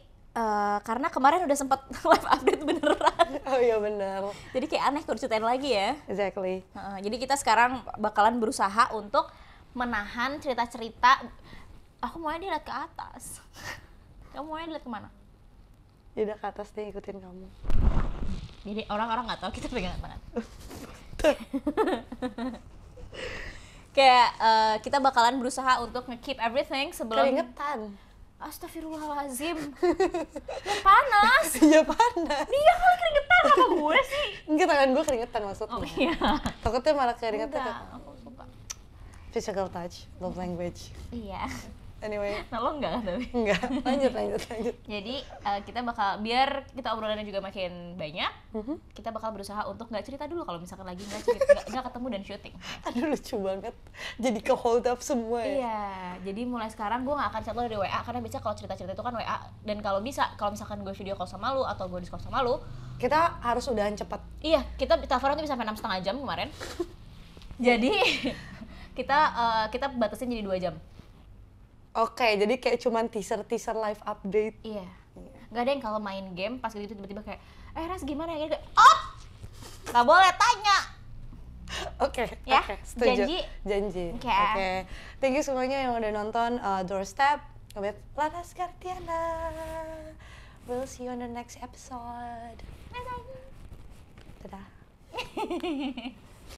karena kemarin udah sempat live update beneran. Oh iya benar. Jadi kayak aneh kalau ceritain lagi ya. Exactly. Jadi kita sekarang bakalan berusaha untuk menahan cerita-cerita. Aku maunya dia lihat ke atas. Kamu maunya dilihat kemana? Dia udah ke atas deh, ikutin kamu. Jadi orang-orang nggak tahu kita pegangan tangan. Kayak kita bakalan berusaha untuk nge-keep everything sebelum Keringetan. Astagfirullahaladzim. Yang panas. Iya panas. Dia kali keringetan sama gue sih. Enggak, tangan gue keringetan maksudnya. Oh iya. Takutnya malah keringetan. Enggak, aku suka. Physical touch, love language. Iya. Anyway. Nolong nggak kan tapi? Enggak, lanjut. Jadi kita bakal, biar kita obrolannya juga makin banyak, kita bakal berusaha untuk nggak cerita dulu kalau misalkan lagi nggak ketemu dan syuting. Aduh lucu banget, jadi ke hold up semua ya. Iya, jadi mulai sekarang gue nggak akan chat lo dari WA, karena biasanya kalau cerita-cerita itu kan WA, dan kalau misalkan gue video call sama lu atau gue discord sama lu, kita harus udahan cepat. iya, kita teleponan tuh bisa sampai 6,5 jam kemarin. Jadi kita batasin jadi 2 jam. Oke, jadi kayak cuman teaser live update. Iya. Gak ada yang kalau main game pas gitu tiba-tiba kayak, Ras gimana ya? Oh, nggak boleh tanya. Oke, Ya, setuju. Janji. Oke. Thank you semuanya yang udah nonton Doorstep with Laras Kartiana. We'll see you on the next episode. Bye-bye. Dadah.